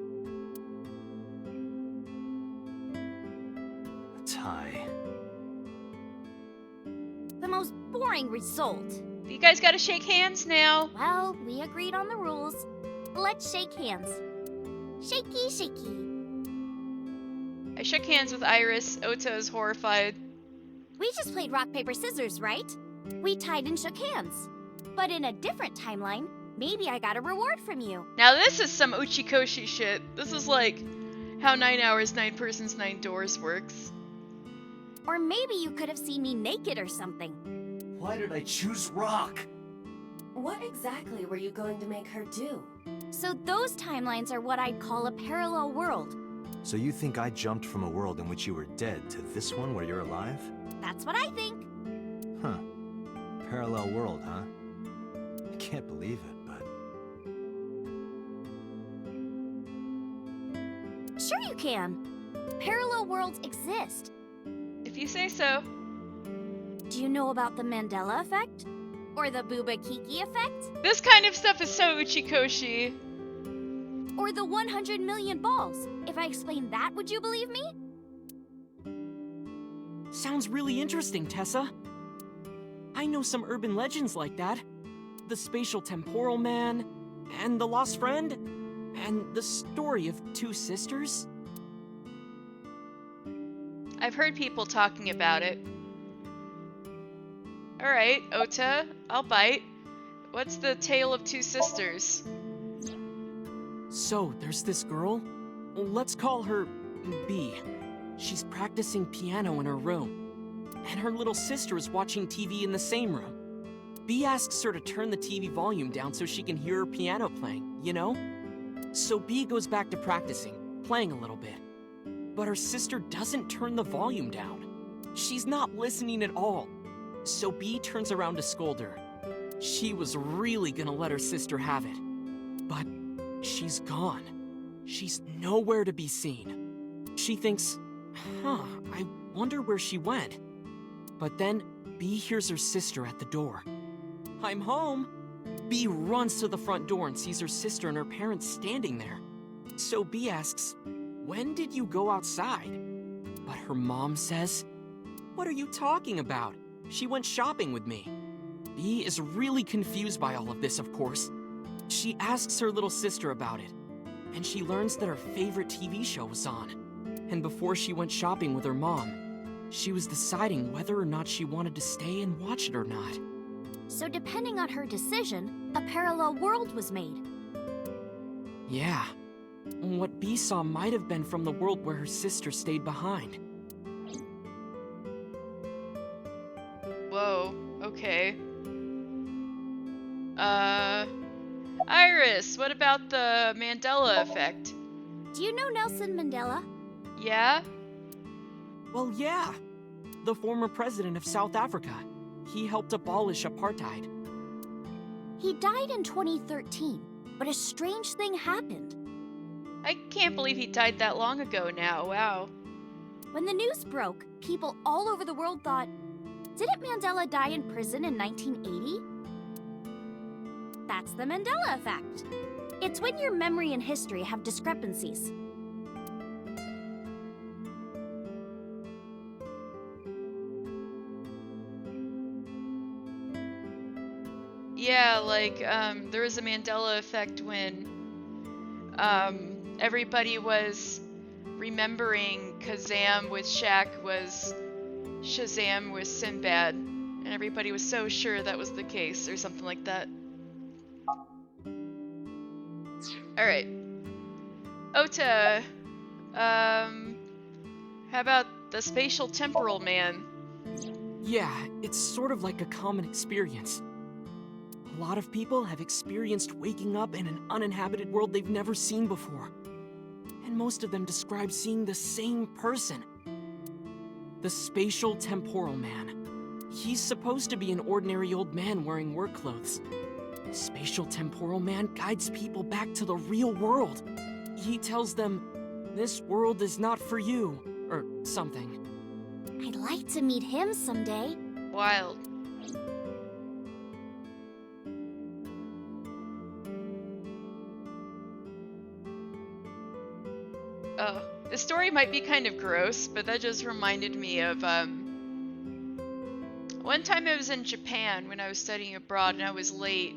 A tie. The most boring result. You guys gotta shake hands now. Well, we agreed on the rules. Let's shake hands. Shaky, shaky. I shook hands with Iris. Ota is horrified. We just played rock, paper, scissors, right? We tied and shook hands. But in a different timeline, maybe I got a reward from you. Now this is some Uchikoshi shit. This is like how 9 hours, 9 persons, 9 doors works. Or maybe you could have seen me naked or something. Why did I choose rock? What exactly were you going to make her do? So those timelines are what I'd call a parallel world. So you think I jumped from a world in which you were dead to this one where you're alive? That's what I think. Huh. Parallel world, huh? I can't believe it, but... Sure you can. Parallel worlds exist. If you say so. Do you know about the Mandela effect? Or the Booba-Kiki effect? This kind of stuff is so Uchikoshi. Or the 100 million balls? If I explained that, would you believe me? Sounds really interesting, Tessa. I know some urban legends like that. The spatial temporal man, and the lost friend, and the story of 2 sisters. I've heard people talking about it. Alright, Ota, I'll bite. What's the tale of 2 sisters? So, there's this girl. Let's call her B. She's practicing piano in her room. And her little sister is watching TV in the same room. B asks her to turn the TV volume down so she can hear her piano playing, you know? So B goes back to practicing, playing a little bit. But her sister doesn't turn the volume down. She's not listening at all. So B turns around to scold her. She was really gonna let her sister have it. But she's gone. She's nowhere to be seen. She thinks, I wonder where she went. But then B hears her sister at the door. I'm home. B runs to the front door and sees her sister and her parents standing there. So B asks, when did you go outside? But her mom says, what are you talking about? She went shopping with me. B is really confused by all of this, of course. She asks her little sister about it, and she learns that her favorite TV show was on. And before she went shopping with her mom, she was deciding whether or not she wanted to stay and watch it or not. So depending on her decision, a parallel world was made. Yeah, What B saw might have been from the world where her sister stayed behind. Whoa, okay. Iris, what about the Mandela effect? Do you know Nelson Mandela? Yeah? Well, yeah. The former president of South Africa. He helped abolish apartheid. He died in 2013, but a strange thing happened. I can't believe he died that long ago now, wow. When the news broke, people all over the world thought, didn't Mandela die in prison in 1980? That's the Mandela effect. It's when your memory and history have discrepancies. Yeah, like, there was a Mandela effect when, everybody was remembering Kazam with Shaq was Shazam with Sinbad, and everybody was so sure that was the case, or something like that. Alright. Ota, how about the spatial temporal man? Yeah, it's sort of like a common experience. A lot of people have experienced waking up in an uninhabited world they've never seen before. And most of them describe seeing the same person. The spatial temporal man. He's supposed to be an ordinary old man wearing work clothes. The spatial temporal man guides people back to the real world. He tells them, this world is not for you, or something. I'd like to meet him someday. Wild. Oh, the story might be kind of gross, but that just reminded me of, one time I was in Japan when I was studying abroad and I was late.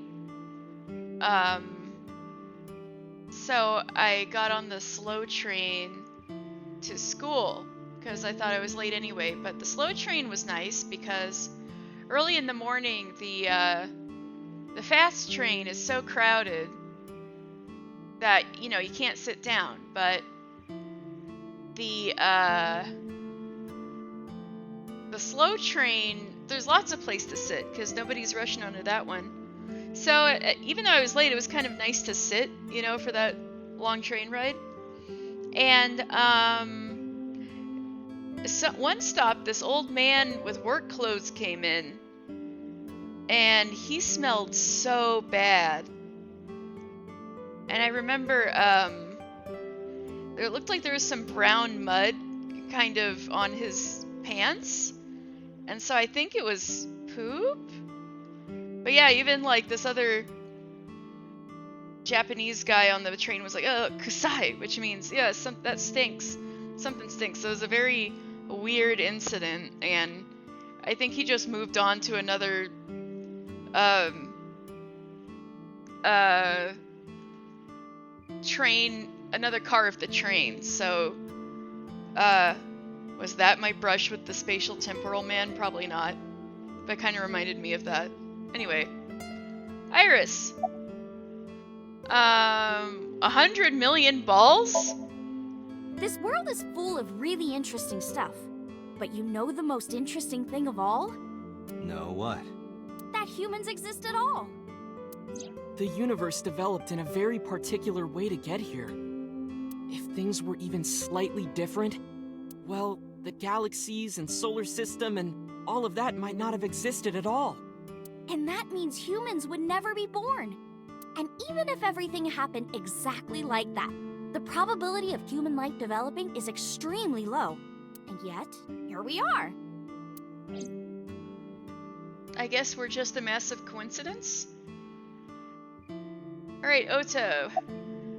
So I got on the slow train to school because I thought I was late anyway, but the slow train was nice because early in the morning the fast train is so crowded that, you know, you can't sit down, but the slow train, there's lots of place to sit because nobody's rushing onto that one. So even though I was late, it was kind of nice to sit, you know, for that long train ride. And so one stop, this old man with work clothes came in, and he smelled so bad. And I remember it looked like there was some brown mud kind of on his pants, and so I think it was poop. But yeah, even like this other Japanese guy on the train was like, "Oh, kusai," which means yeah, that stinks. Something stinks. So it was a very weird incident, and I think he just moved on to another train, another car of the train. So was that my brush with the spatial temporal man? Probably not, but kind of reminded me of that. Anyway, Iris. 100 million balls? This world is full of really interesting stuff. But you know the most interesting thing of all? No, what? That humans exist at all. The universe developed in a very particular way to get here. If things were even slightly different, well, the galaxies and solar system and all of that might not have existed at all. And that means humans would never be born. And even if everything happened exactly like that, the probability of human life developing is extremely low. And yet, here we are. I guess we're just a massive coincidence? Alright, Oto.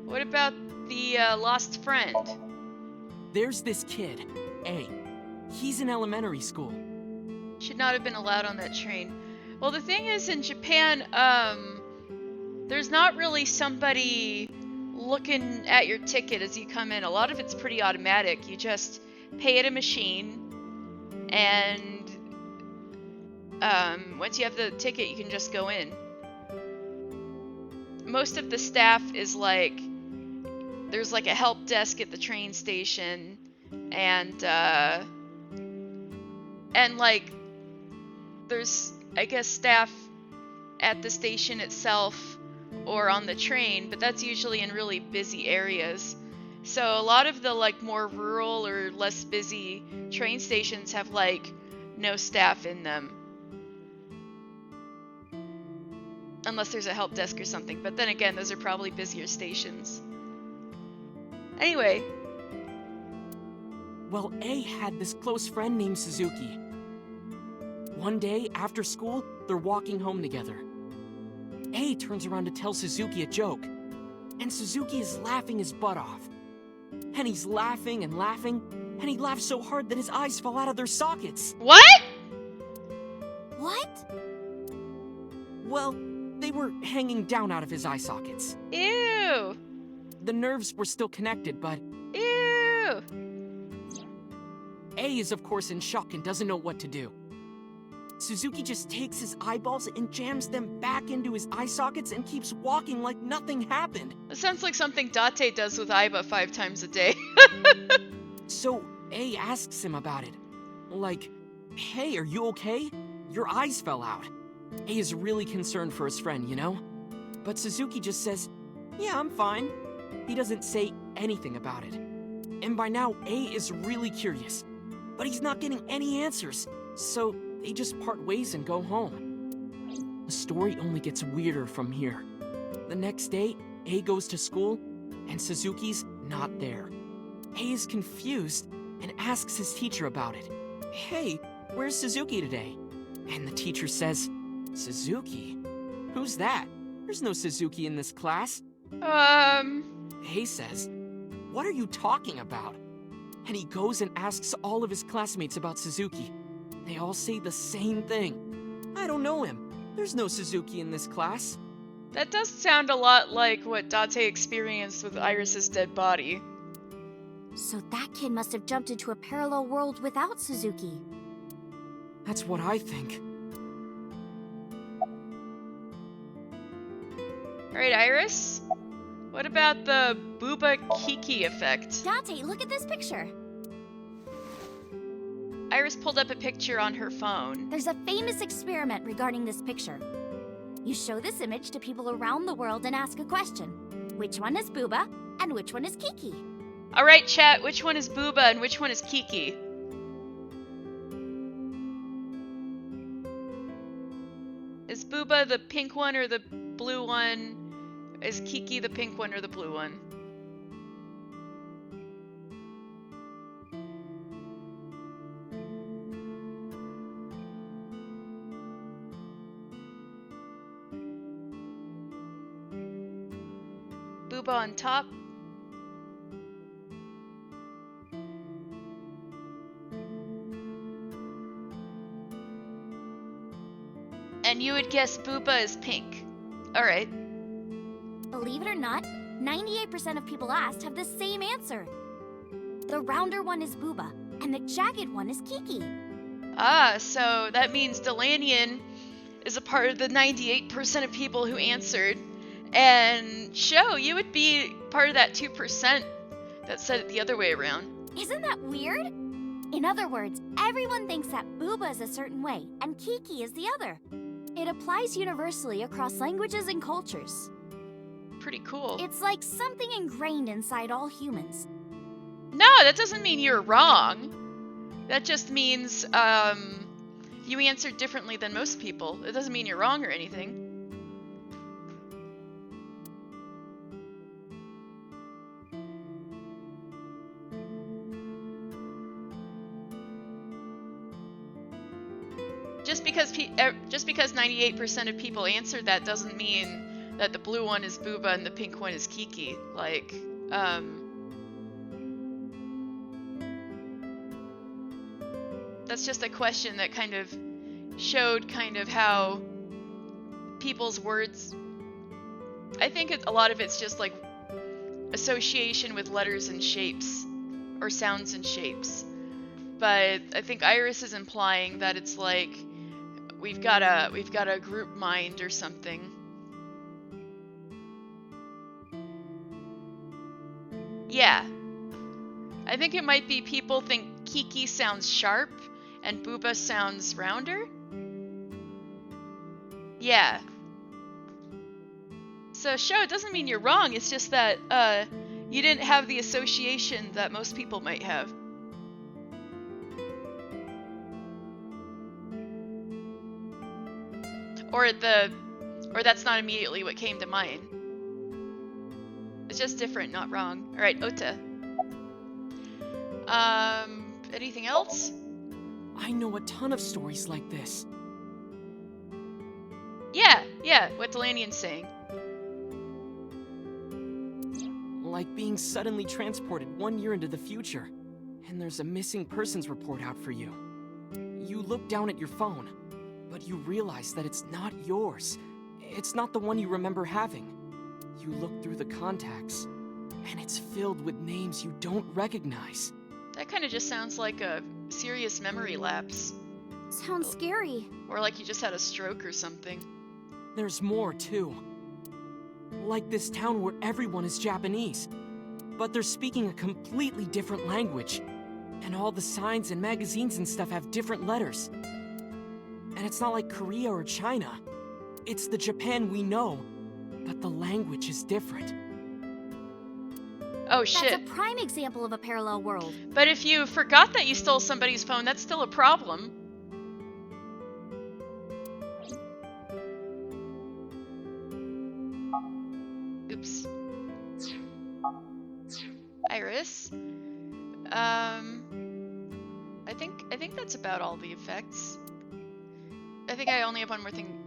What about the lost friend? There's this kid, A. He's in elementary school. Should not have been allowed on that train. Well, the thing is, in Japan, there's not really somebody looking at your ticket as you come in. A lot of it's pretty automatic. You just pay at a machine, and once you have the ticket, you can just go in. Most of the staff is like, there's like a help desk at the train station, and like there's, I guess, staff at the station itself or on the train, but that's usually in really busy areas. So a lot of the like more rural or less busy train stations have like no staff in them. Unless there's a help desk or something, but then again, those are probably busier stations. Anyway. Well, A had this close friend named Suzuki. One day, after school, they're walking home together. A turns around to tell Suzuki a joke, and Suzuki is laughing his butt off. And he's laughing and laughing, and he laughs so hard that his eyes fall out of their sockets. What? What? Well, they were hanging down out of his eye sockets. Ew. The nerves were still connected, but Ew. A is of course in shock and doesn't know what to do. Suzuki just takes his eyeballs and jams them back into his eye sockets and keeps walking like nothing happened. That sounds like something Date does with Aiba 5 times a day. So A asks him about it. Like, hey, are you okay? Your eyes fell out. A is really concerned for his friend, you know? But Suzuki just says, yeah, I'm fine. He doesn't say anything about it. And by now, A is really curious. But he's not getting any answers, so they just part ways and go home. The story only gets weirder from here. The next day, A goes to school, and Suzuki's not there. A is confused and asks his teacher about it. Hey, where's Suzuki today? And the teacher says, Suzuki? Who's that? There's no Suzuki in this class. A says, what are you talking about? And he goes and asks all of his classmates about Suzuki. They all say the same thing. I don't know him. There's no Suzuki in this class. That does sound a lot like what Date experienced with Iris's dead body. So that kid must have jumped into a parallel world without Suzuki. That's what I think. Alright, Iris? What about the Booba Kiki effect? Date, look at this picture. Iris pulled up a picture on her phone. There's a famous experiment regarding this picture. You show this image to people around the world and ask a question. Which one is Booba and which one is Kiki? Alright, chat, which one is Booba and which one is Kiki? Is Booba the pink one or the blue one? Is Kiki the pink one or the blue one? Booba on top. And you would guess Booba is pink. Alright. Believe it or not, 98% of people asked have the same answer. The rounder one is Booba, and the jagged one is Kiki. Ah, so that means Delanian is a part of the 98% of people who answered. And Sho, you would be part of that 2% that said it the other way around. Isn't that weird? In other words, everyone thinks that Booba is a certain way, and Kiki is the other. It applies universally across languages and cultures. Pretty cool. It's like something ingrained inside all humans. No, that doesn't mean you're wrong. That just means you answered differently than most people. It doesn't mean you're wrong or anything. Just because 98% of people answered that doesn't mean that the blue one is Booba and the pink one is Kiki. Like, that's just a question that kind of showed kind of how people's words... I think a lot of it's just like association with letters and shapes, or sounds and shapes. But I think Iris is implying that it's like we've got a group mind or something. Yeah. I think it might be people think Kiki sounds sharp and Booba sounds rounder. Yeah. So, Sho, it doesn't mean you're wrong, it's just that, you didn't have the association that most people might have. Or that's not immediately what came to mind. It's just different, not wrong. Alright, Ota. Anything else? I know a ton of stories like this. Yeah, what Delanian's saying. Like being suddenly transported 1 year into the future, and there's a missing persons report out for you. You look down at your phone, but you realize that it's not yours. It's not the one you remember having. You look through the contacts, and it's filled with names you don't recognize. That kind of just sounds like a serious memory lapse. Sounds scary. Or like you just had a stroke or something. There's more, too. Like this town where everyone is Japanese, but they're speaking a completely different language. And all the signs and magazines and stuff have different letters. And it's not like Korea or China. It's the Japan we know, but the language is different. Oh shit. That's a prime example of a parallel world. But if you forgot that you stole somebody's phone, that's still a problem. Oops. Iris. I think that's about all the effects. I think I only have one more thing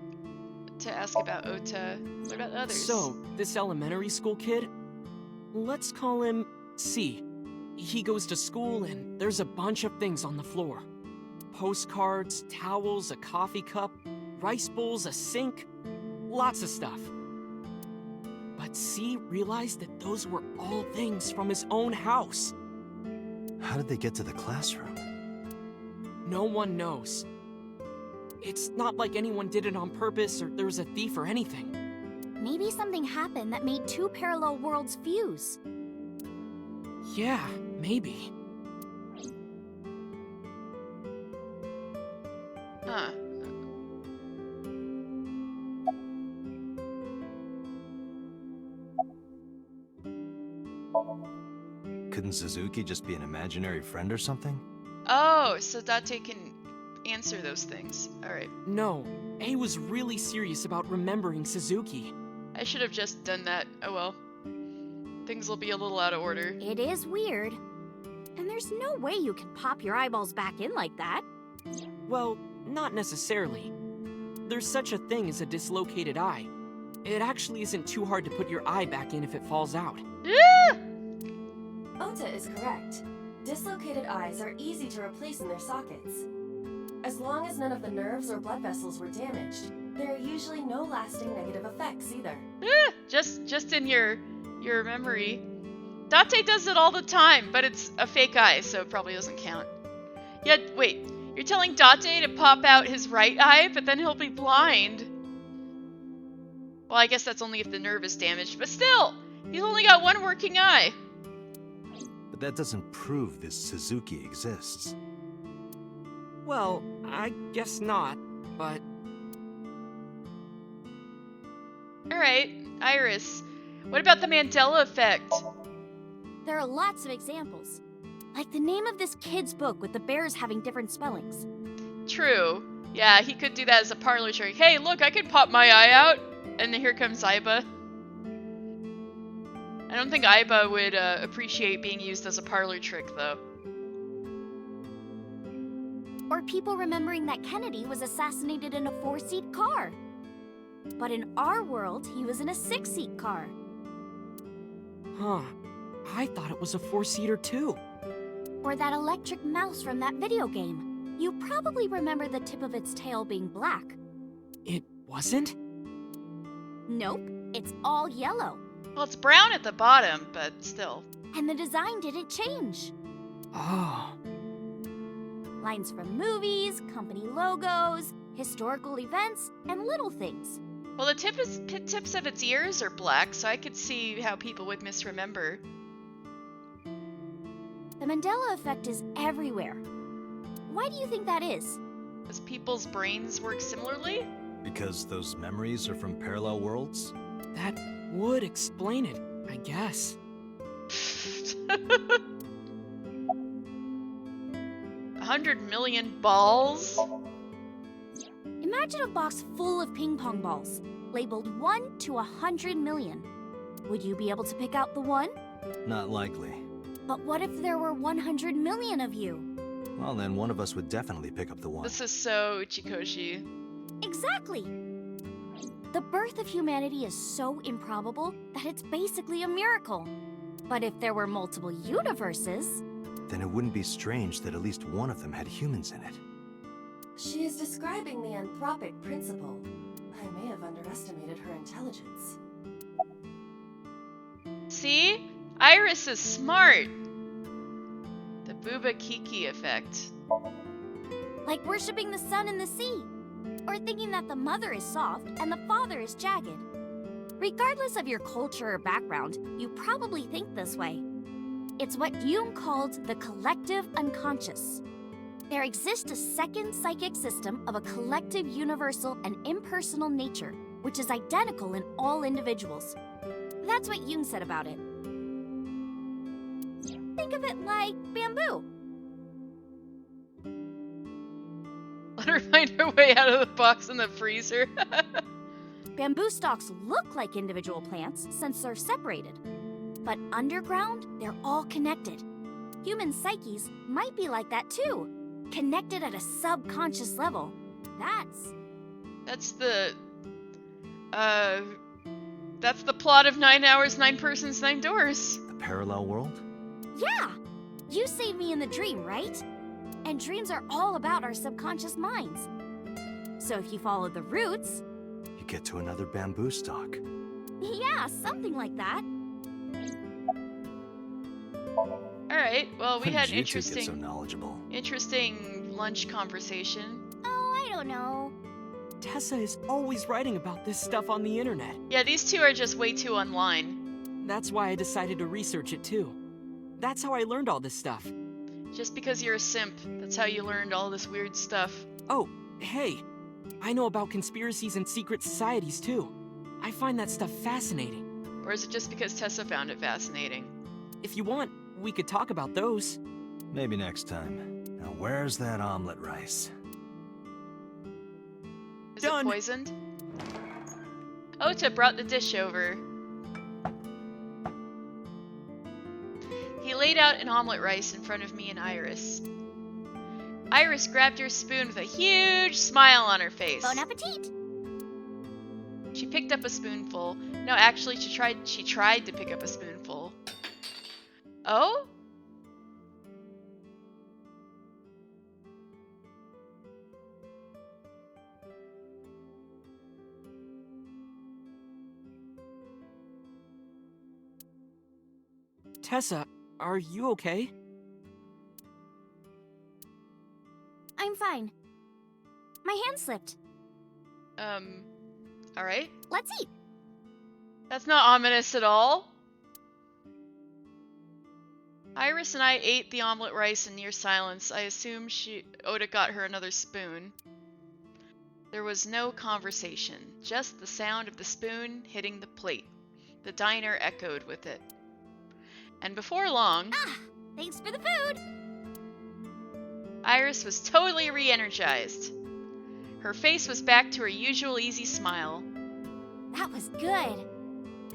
to ask about Ota. What about others? So, this elementary school kid, let's call him C. He goes to school and there's a bunch of things on the floor. Postcards, towels, a coffee cup, rice bowls, a sink, lots of stuff. But C realized that those were all things from his own house. How did they get to the classroom? No one knows. It's not like anyone did it on purpose or there was a thief or anything. Maybe something happened that made two parallel worlds fuse. Yeah, maybe. Huh. Couldn't Suzuki just be an imaginary friend or something? Oh, so Date can answer those things. Alright. No, A was really serious about remembering Suzuki. I should have just done that. Oh well. Things will be a little out of order. It is weird. And there's no way you can pop your eyeballs back in like that. Well, not necessarily. There's such a thing as a dislocated eye. It actually isn't too hard to put your eye back in if it falls out. Ah! Ota is correct. Dislocated eyes are easy to replace in their sockets. As long as none of the nerves or blood vessels were damaged, there are usually no lasting negative effects either. Ah! Just in your memory. Date does it all the time, but it's a fake eye, so it probably doesn't count. Yeah, wait. You're telling Date to pop out his right eye, but then he'll be blind. Well, I guess that's only if the nerve is damaged, but still! He's only got one working eye. But that doesn't prove this Suzuki exists. Well, I guess not, but... Alright, Iris. What about the Mandela effect? There are lots of examples. Like the name of this kid's book with the bears having different spellings. True. Yeah, he could do that as a parlor trick. Hey, look, I could pop my eye out. And then here comes Aiba. I don't think Aiba would appreciate being used as a parlor trick, though. Or people remembering that Kennedy was assassinated in a 4-seat car. But in our world, he was in a 6-seat car. Huh. I thought it was a 4-seater too. Or that electric mouse from that video game. You probably remember the tip of its tail being black. It wasn't? Nope, it's all yellow. Well, it's brown at the bottom, but still. And the design didn't change. Oh. Lines from movies, company logos, historical events, and little things. Well, the tips of its ears are black, so I could see how people would misremember. The Mandela effect is everywhere. Why do you think that is? Does people's brains work similarly? Because those memories are from parallel worlds? That would explain it, I guess. 100 million balls? Imagine a box full of ping pong balls, labeled 1 to 100 million. Would you be able to pick out the 1? Not likely. But what if there were 100 million of you? Well, then one of us would definitely pick up the 1. This is so Uchikoshi. Exactly! The birth of humanity is so improbable that it's basically a miracle. But if there were multiple universes... Then it wouldn't be strange that at least one of them had humans in it. She is describing the anthropic principle. I may have underestimated her intelligence. See? Iris is smart. The Booba Kiki effect. Like worshipping the sun and the sea. Or thinking that the mother is soft and the father is jagged. Regardless of your culture or background, you probably think this way. It's what Jung called the collective unconscious. There exists a second psychic system of a collective, universal, and impersonal nature, which is identical in all individuals. That's what Jung said about it. Think of it like bamboo. Let her find her way out of the box in the freezer. Bamboo stalks look like individual plants since they're separated. But underground, they're all connected. Human psyches might be like that too. Connected at a subconscious level. That's the plot of 9 Hours, 9 Persons, 9 Doors. A parallel world? Yeah! You saved me in the dream, right? And dreams are all about our subconscious minds. So if you follow the roots... You get to another bamboo stalk. Yeah, something like that. Alright, well, we had When did you two get so knowledgeable? interesting lunch conversation. Oh, I don't know. Tessa is always writing about this stuff on the internet. Yeah, these two are just way too online. That's why I decided to research it too. That's how I learned all this stuff. Just because you're a simp, that's how you learned all this weird stuff. Oh, hey. I know about conspiracies and secret societies too. I find that stuff fascinating. Or is it just because Tessa found it fascinating? If you want, we could talk about those. Maybe next time. Now where's that omelet rice? Is Done. it poisoned? Ota brought the dish over. He laid out an omelet rice in front of me and Iris. Iris grabbed her spoon with a huge smile on her face. Bon appetit! She picked up a spoonful. No, actually, she tried to pick up a spoonful. Oh? Tessa, are you okay? I'm fine. My hand slipped. Alright. Let's eat. That's not ominous at all. Iris and I ate the omelet rice in near silence. I assume Oda got her another spoon. There was no conversation, just the sound of the spoon hitting the plate. The diner echoed with it. And before long... Ah, thanks for the food! Iris was totally re-energized. Her face was back to her usual easy smile. That was good.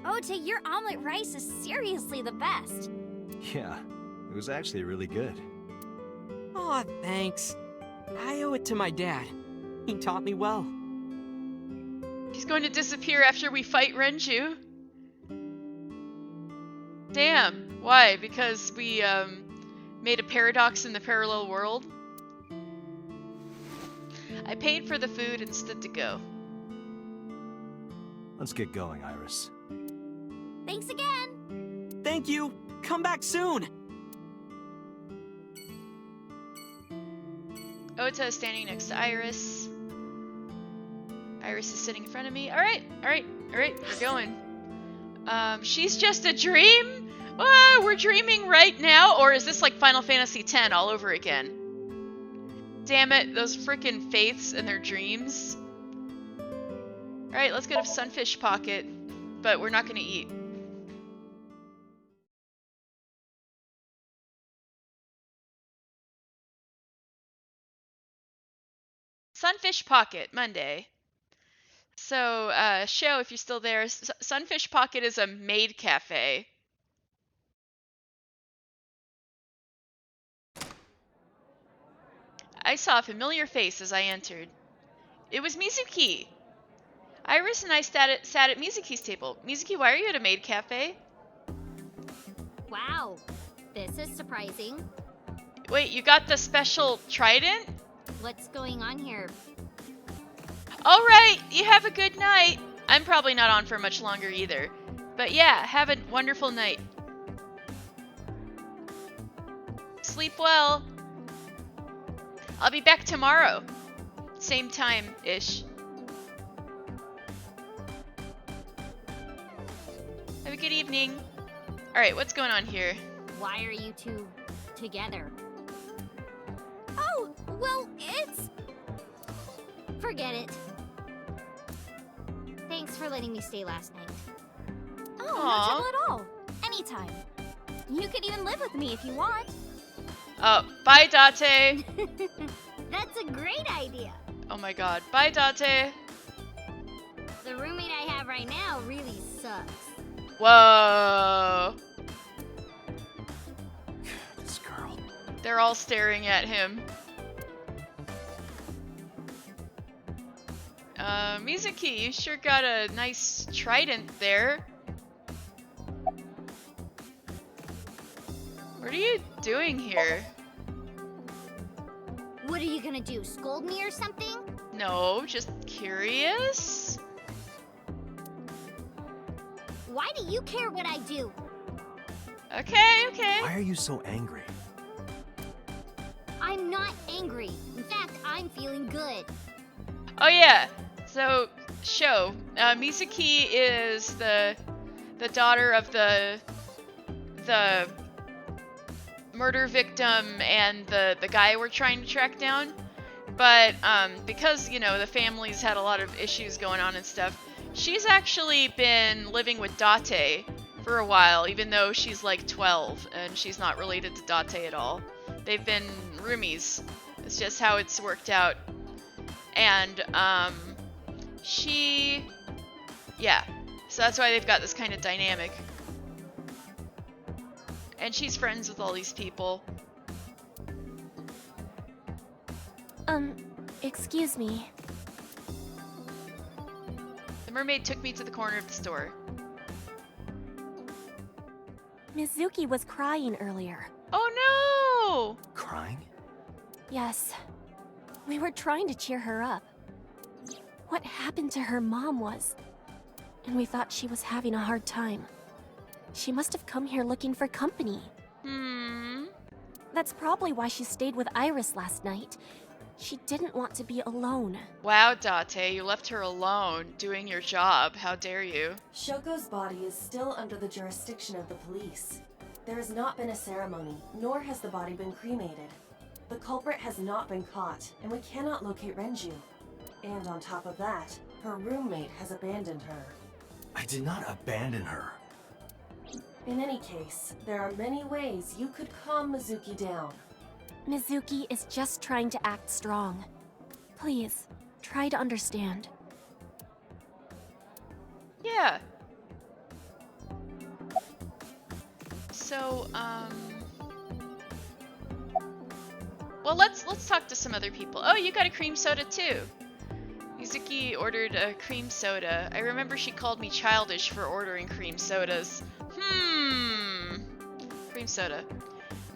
Ota, your omelet rice is seriously the best. Yeah, it was actually really good. Aw, thanks. I owe it to my dad. He taught me well. She's going to disappear after we fight Renju. Damn. Why? Because we, made a paradox in the parallel world? I paid for the food and stood to go. Let's get going, Iris. Thanks again! Thank you! Come back soon! Ota is standing next to Iris. Iris is sitting in front of me. Alright, we're going. She's just a dream? We're dreaming right now? Or is this like Final Fantasy X all over again? Damn it, those frickin' faiths and their dreams. Alright, let's go to Sunfish Pocket, but we're not gonna eat. Sunfish Pocket, Monday. So, Show, if you're still there, Sunfish Pocket is a maid cafe. I saw a familiar face as I entered. It was Mizuki! Iris and I sat at Mizuki's table. Mizuki, why are you at a maid cafe? Wow, this is surprising. Wait, you got the special trident? What's going on here? Alright, you have a good night. I'm probably not on for much longer either. But yeah, have a wonderful night. Sleep well. I'll be back tomorrow. Same time-ish. Have a good evening. Alright, what's going on here? Why are you two together? Oh, well, it's... Forget it. Thanks for letting me stay last night. Oh, no trouble at all. Anytime. You could even live with me if you want. Bye, Date. That's a great idea. Oh my god. Bye, Date. The roommate I have right now really sucks. Whoa. This girl. They're all staring at him. Mizuki, you sure got a nice trident there. What are you doing here? What are you gonna do, scold me or something? No, just curious. Why do you care what I do? Okay. Why are you so angry? I'm not angry. In fact, I'm feeling good. Oh yeah. So, Show. Mizuki is the daughter of the murder victim and the guy we're trying to track down. But because, you know, the family's had a lot of issues going on and stuff, she's actually been living with Date for a while, even though she's like 12 and she's not related to Date at all. They've been roomies. It's just how it's worked out. And yeah, so that's why they've got this kind of dynamic. And she's friends with all these people. Excuse me. The mermaid took me to the corner of the store. Mizuki was crying earlier. Oh no! Crying? Yes. We were trying to cheer her up. What happened to her mom was... And we thought she was having a hard time. She must have come here looking for company. That's probably why she stayed with Iris last night. She didn't want to be alone. Wow, Date, you left her alone, doing your job. How dare you? Shoko's body is still under the jurisdiction of the police. There has not been a ceremony, nor has the body been cremated. The culprit has not been caught, and we cannot locate Renju. And on top of that, her roommate has abandoned her. I did not abandon her. In any case, there are many ways you could calm Mizuki down. Mizuki is just trying to act strong. Please, try to understand. Yeah. So, well, let's talk to some other people. Oh, you got a cream soda too. Mizuki ordered a cream soda. I remember she called me childish for ordering cream sodas. Cream soda.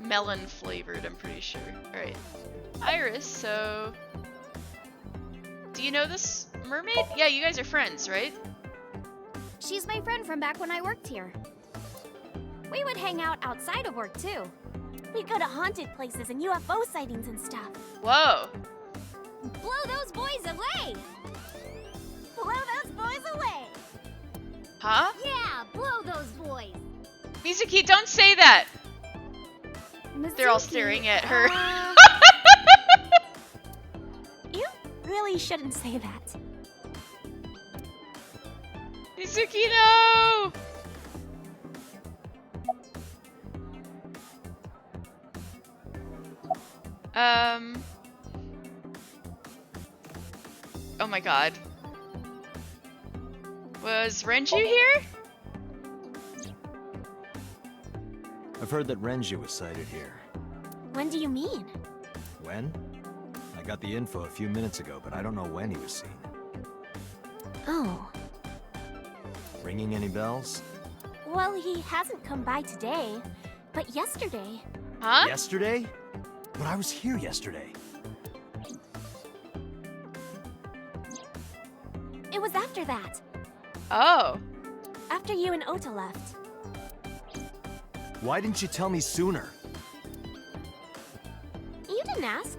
Melon flavored, I'm pretty sure. Alright. Iris, so... Do you know this mermaid? Yeah, you guys are friends, right? She's my friend from back when I worked here. We would hang out outside of work, too. We'd go to haunted places and UFO sightings and stuff. Whoa. Blow those boys away! Blow those boys away! Huh? Yeah, blow those boys! Mizuki, don't say that! They're all Mizuki, staring at her. You really shouldn't say that. Mizuki, no! Oh my god. Was Renju here? I've heard that Renju was sighted here. When do you mean? When? I got the info a few minutes ago, but I don't know when he was seen. Oh. Ringing any bells? Well, he hasn't come by today, but yesterday. Huh? Yesterday? But I was here yesterday. It was after that. Oh. After you and Ota left. Why didn't you tell me sooner? You didn't ask.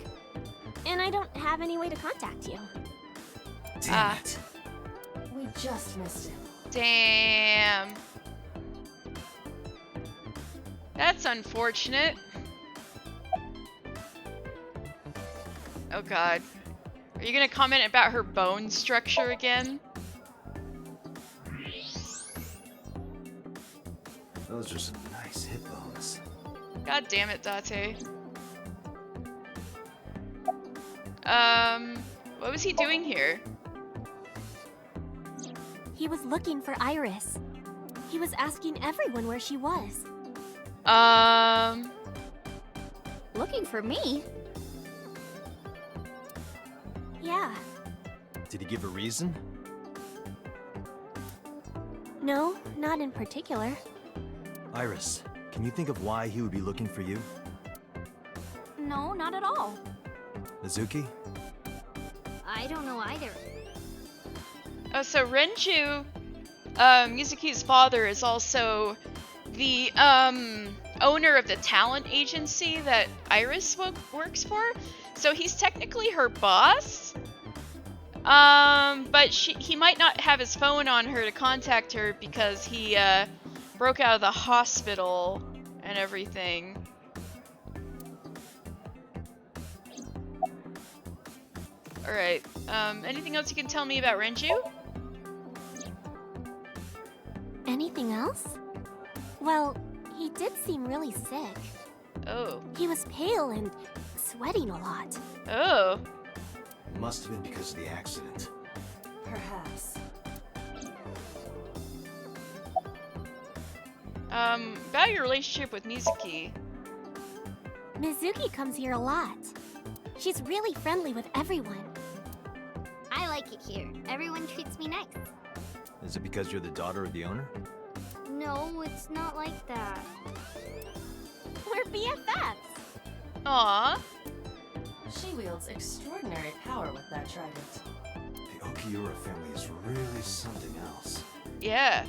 And I don't have any way to contact you. Damn it. We just missed him. Damn. That's unfortunate. Oh god. Are you gonna comment about her bone structure again? Those are some nice hip bones. God damn it, Date. What was he doing here? He was looking for Iris. He was asking everyone where she was. Looking for me? Yeah. Did he give a reason? No, not in particular. Iris, can you think of why he would be looking for you? No, not at all. Mizuki? I don't know either. Oh, so Renju, Mizuki's father, is also the owner of the talent agency that Iris works for. So he's technically her boss. But he might not have his phone on her to contact her because he broke out of the hospital and everything. Alright, anything else you can tell me about Renju? Anything else? Well, he did seem really sick. Oh. He was pale and sweating a lot. Oh. Must have been because of the accident. Perhaps. About your relationship with Mizuki. Mizuki comes here a lot. She's really friendly with everyone. I like it here. Everyone treats me nice. Is it because you're the daughter of the owner? No, it's not like that. We're BFFs. Aww. She wields extraordinary power with that trident. The Okiura family is really something else. Yeah.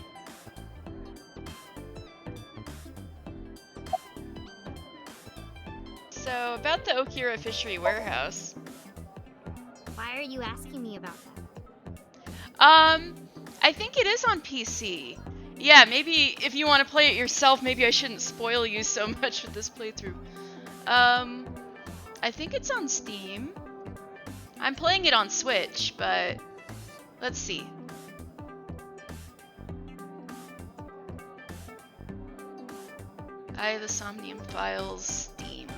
So, about the Okiura Fishery Warehouse. Why are you asking me about that? I think it is on PC. Yeah, maybe if you want to play it yourself, maybe I shouldn't spoil you so much with this playthrough. I think it's on Steam. I'm playing it on Switch, but let's see. The Somnium Files, Steam.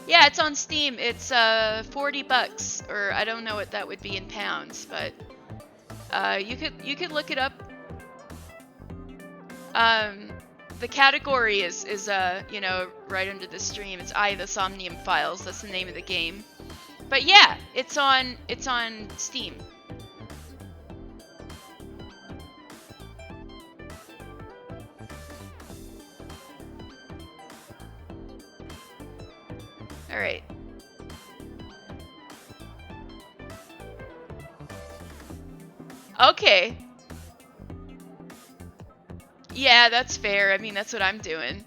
Yeah, it's on Steam. It's $40, or I don't know what that would be in pounds, but you could look it up. The category is you know, right under the stream. It's the Somnium Files. That's the name of the game. But yeah, it's on Steam. All right. Okay. Yeah, that's fair. I mean, that's what I'm doing.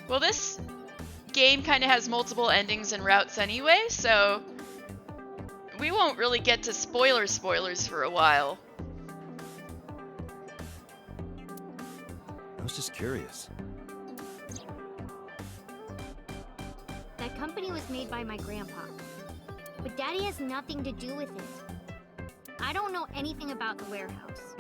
Well, this game kind of has multiple endings and routes anyway, so we won't really get to spoilers for a while. I was just curious. That company was made by my grandpa. But Daddy has nothing to do with it. I don't know anything about the warehouse.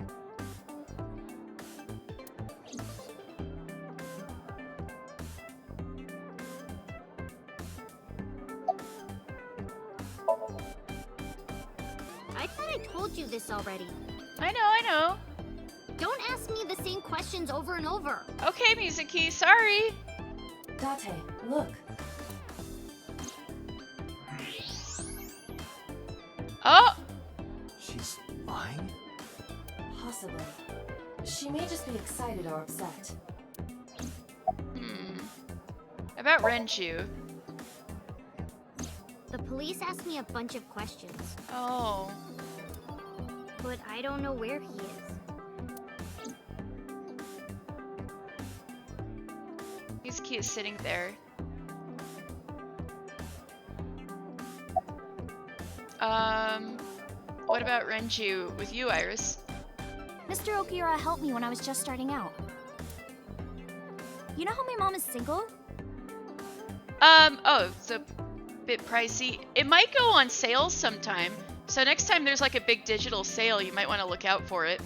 I thought I told you this already. I know. Don't ask me the same questions over and over. Okay, Mizuki, sorry. Date, look. Oh! She's lying? Possibly. She may just be excited or upset. About Renju. The police asked me a bunch of questions, Oh. but I don't know where he is. Mizuki is sitting there. What about Renju with you, Iris? Mr. Okura helped me when I was just starting out. You know how my mom is single? Oh, it's a bit pricey. It might go on sale sometime. So next time there's like a big digital sale, you might want to look out for it.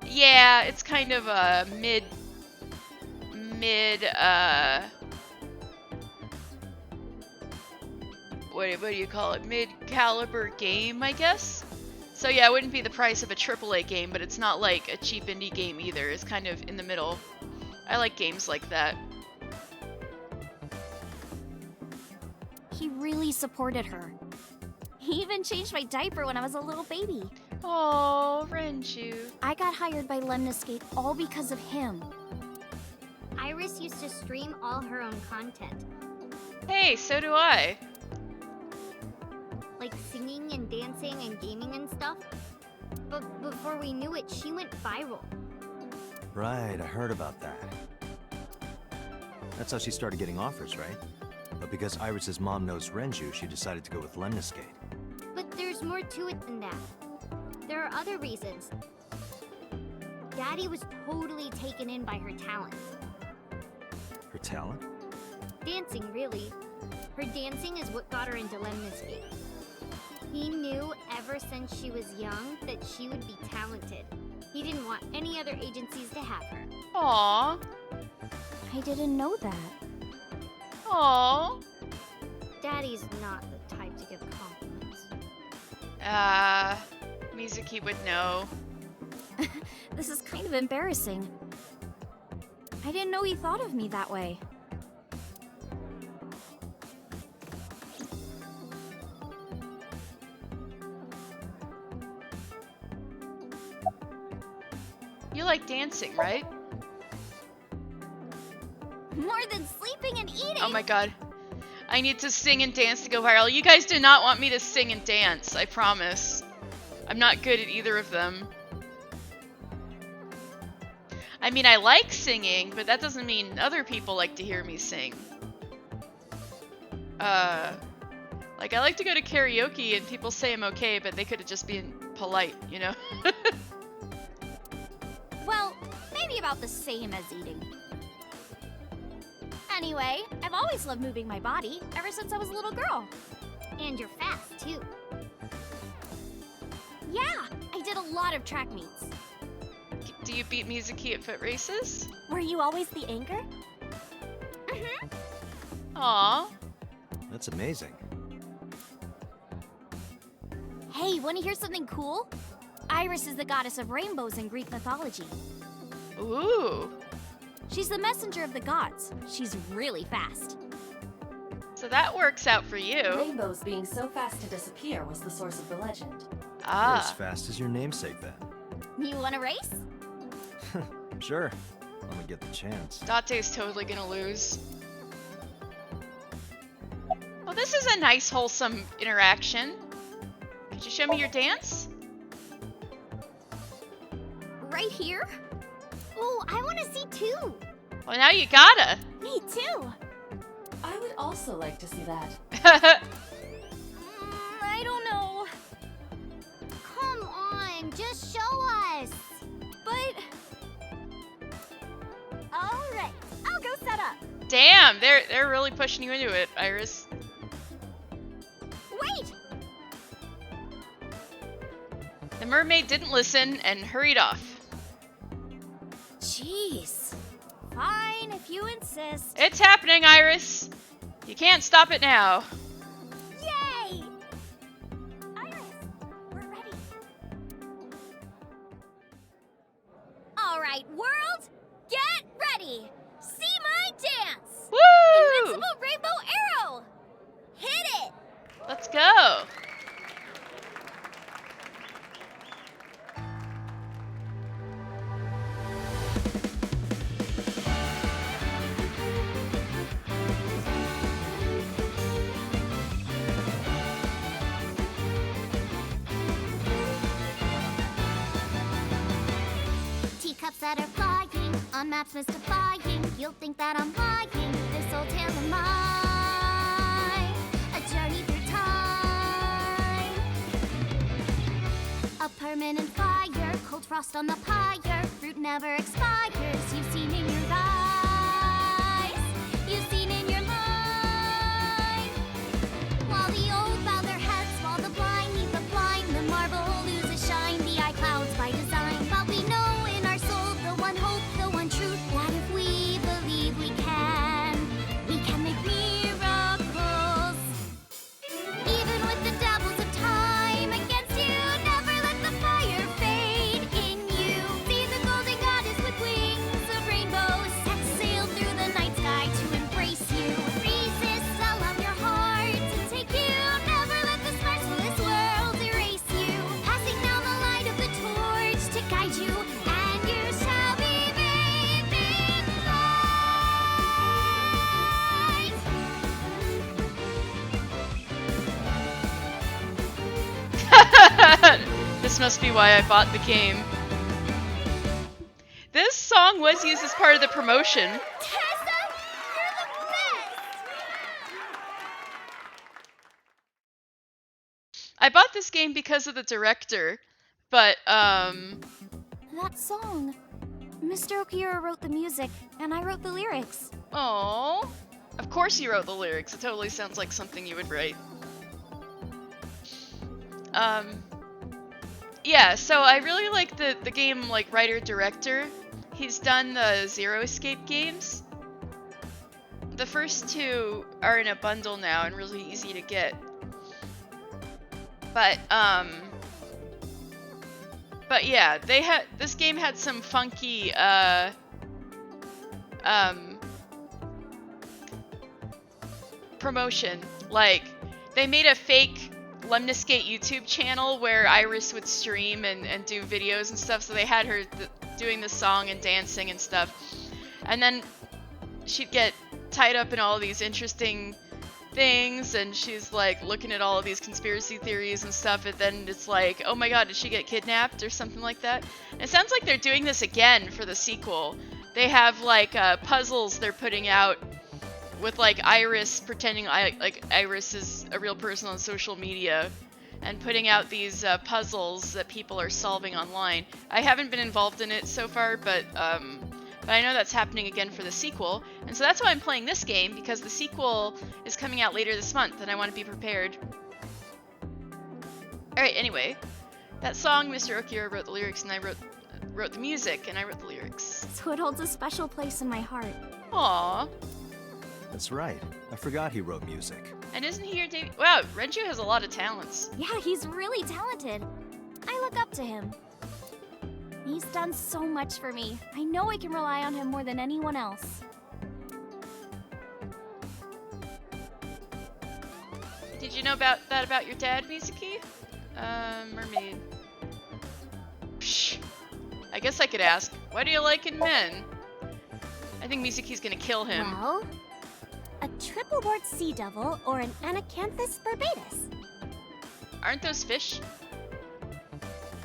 Yeah, it's kind of a what do you call it? Mid-caliber game, I guess? So yeah, it wouldn't be the price of a AAA game, but it's not like a cheap indie game either. It's kind of in the middle. I like games like that. He really supported her. He even changed my diaper when I was a little baby. Oh, Renju. I got hired by Lemniscate all because of him. Iris used to stream all her own content. Hey, so do I. Like singing and dancing and gaming and stuff. But before we knew it, she went viral. Right, I heard about that. That's how she started getting offers, right? But because Iris's mom knows Renju, she decided to go with Lemniscate. But there's more to it than that. There are other reasons. Daddy was totally taken in by her talent. Her talent? Dancing, really. Her dancing is what got her into Lemniscate. He knew ever since she was young that she would be talented. He didn't want any other agencies to have her. Aww. I didn't know that. Aww. Daddy's not the type to give compliments. Mizuki would know. This is kind of embarrassing. I didn't know he thought of me that way. You like dancing, right? More than sleeping and eating! Oh my god. I need to sing and dance to go viral. You guys do not want me to sing and dance, I promise. I'm not good at either of them. I mean, I like singing, but that doesn't mean other people like to hear me sing. Like, I like to go to karaoke and people say I'm okay, but they could have just been polite, you know? Well, maybe about the same as eating. Anyway, I've always loved moving my body, ever since I was a little girl. And you're fast, too. Yeah, I did a lot of track meets. Do you beat Mizuki at foot races? Were you always the anchor? Mm-hmm. Aww. That's amazing. Hey, wanna hear something cool? Iris is the goddess of rainbows in Greek mythology. Ooh. She's the messenger of the gods. She's really fast. So that works out for you. Rainbows being so fast to disappear was the source of the legend. You're as Ah. fast as your namesake, then. You wanna race? Sure. Let me get the chance. Date's totally gonna lose. Well, this is a nice, wholesome interaction. Could you show me your dance? Right here? Oh, I wanna see too! Well, now you gotta. Me too. I would also like to see that. I don't know. Come on, just show us. But... Alright, I'll go set up. Damn, they're really pushing you into it, Iris. Wait! The mermaid didn't listen and hurried off. Jeez. Fine, if you insist. It's happening, Iris. You can't stop it now. Yay! Iris, we're ready. Alright, world, get ready. See my dance. Woo! Invincible rainbow arrow. Hit it. Let's go. Teacups that are flying, on maps mystifying. You'll think that I'm lying. This old tale of mine, a journey through time. A permanent fire, cold frost on the pyre. Fruit never expires. You've seen in your eyes, you've seen in your mind. While the old bow their heads, while the blind meet the blind, the marble loses shine. The eye clouds by design, but we know in our soul the one hope, the one truth, that if we believe we can make miracles. Even with the devils of time against you, never let the fire fade in you. See the golden goddess with wings of rainbows, set sail through the night sky to embrace you. Resist, allow your heart to take you. Never let this merciless world erase you. Passing down the light of the torch to guide you, and you shall be bathed in light. This must be why I bought the game. This song was used as part of the promotion. Tessa, you're the best! I bought this game because of the director, but That song. Mr. Okira wrote the music, and I wrote the lyrics. oh, of course you wrote the lyrics. It totally sounds like something you would write. Yeah, so I really like the game, like, writer-director. He's done the Zero Escape games. The first two are in a bundle now and really easy to get. But yeah, this game had some funky, promotion. Like, they made a fake Lemniscate YouTube channel where Iris would stream and do videos and stuff, so they had her doing the song and dancing and stuff. And then she'd get tied up in all these interesting things, and she's like looking at all of these conspiracy theories and stuff, and then it's like, oh my god, did she get kidnapped or something like that? And it sounds like they're doing this again for the sequel. They have like puzzles they're putting out with like Iris pretending like Iris is a real person on social media, and putting out these puzzles that people are solving online. I haven't been involved in it so far, but I know that's happening again for the sequel, and so that's why I'm playing this game, because the sequel is coming out later this month, and I want to be prepared. Alright, anyway, that song, Mr. Okira wrote the lyrics, and I wrote the music, and I wrote the lyrics. So it holds a special place in my heart. Aww. That's right. I forgot he wrote music. And isn't he your debut? Wow, Renju has a lot of talents. Yeah, he's really talented. I look up to him. He's done so much for me. I know I can rely on him more than anyone else. Did you know about your dad, Mizuki? Mermaid. Psh. I guess I could ask, why do you like in men? I think Mizuki's gonna kill him. Well, a triple board sea devil or an Anacanthus barbatus. Aren't those fish?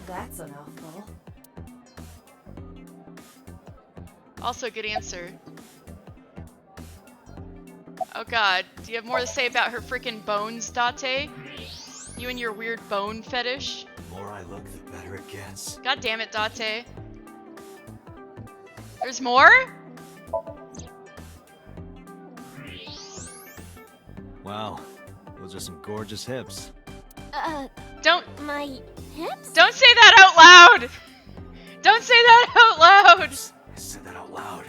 That's a mouthful. Also, good answer. Oh god, do you have more to say about her freaking bones, Date? You and your weird bone fetish? The more I look, the better it gets. God damn it, Date. There's more? Wow, those are some gorgeous hips. Don't My hips? say that out loud! Don't say that out loud! I said that out loud.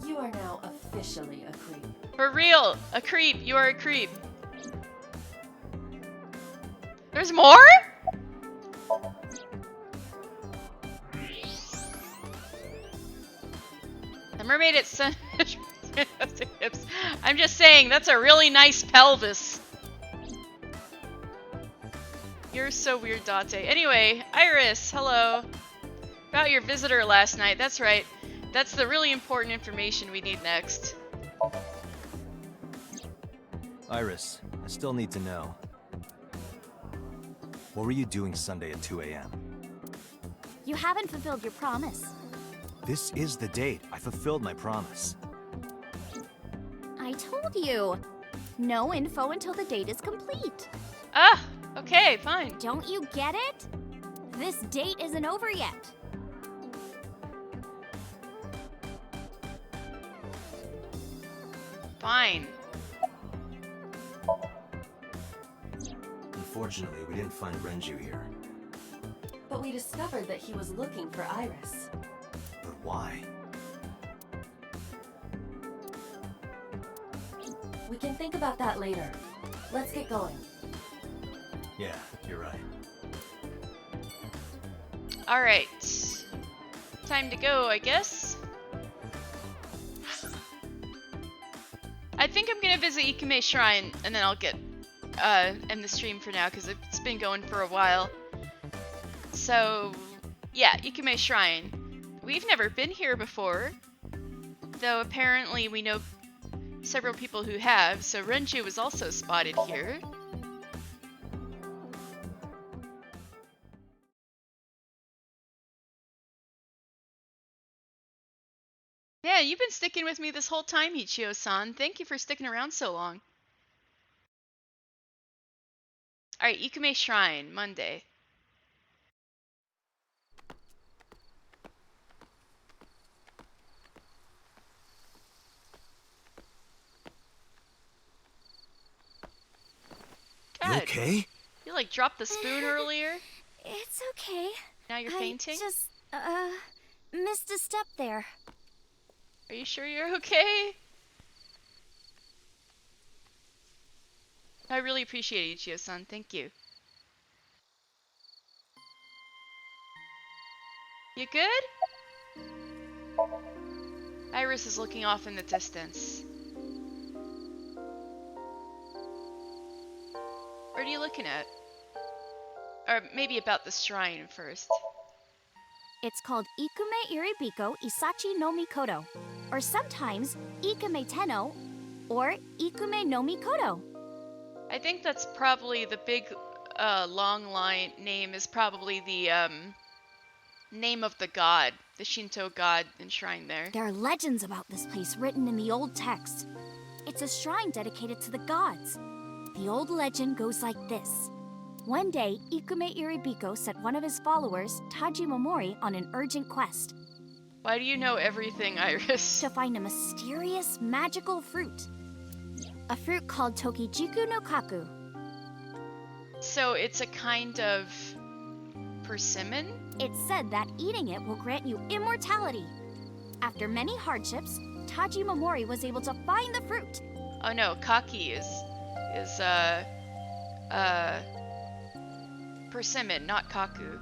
You are now officially a creep. For real, a creep. You are a creep. There's more? The mermaid at sun. Hips. I'm just saying, that's a really nice pelvis. You're so weird, Date. Anyway, Iris, hello. About your visitor last night. That's right. That's the really important information we need next. Iris, I still need to know. What were you doing Sunday at 2 a.m.? You haven't fulfilled your promise. This is the date. I fulfilled my promise. I told you. No info until the date is complete. Ah, okay, fine. Don't you get it? This date isn't over yet. Fine. Unfortunately, we didn't find Renju here. But we discovered that he was looking for Iris. But why? We can think about that later. Let's get going. Yeah, you're right. Alright. Time to go, I guess. I think I'm gonna visit Ikume Shrine, and then I'll end the stream for now, because it's been going for a while. So, yeah, Ikume Shrine. We've never been here before, though apparently we know several people who have, so Renju was also spotted here. Yeah, you've been sticking with me this whole time, Ichio-san. Thank you for sticking around so long. Alright, Ikume Shrine, Monday. You God, okay? you like dropped the spoon earlier? It's okay. Now you're fainting? I just, missed a step there. Are you sure you're okay? I really appreciate it, Ichio-san. Thank you. You good? Iris is looking off in the distance. What are you looking at? Or maybe about the shrine first. It's called Ikume Iribiko Isachi no Mikoto, or sometimes Ikume Tenno, or Ikume no Mikoto. I think that's probably the big, long line name is probably the, name of the god, the Shinto god enshrined there. There are legends about this place written in the old text. It's a shrine dedicated to the gods. The old legend goes like this. One day, Ikume Iribiko sent one of his followers, Taji Momori, on an urgent quest. Why do you know everything, Iris? To find a mysterious, magical fruit. A fruit called Tokijiku no Kaku. So it's a kind of persimmon? It's said that eating it will grant you immortality. After many hardships, Taji Momori was able to find the fruit. Oh no, kaki is persimmon, not kaku.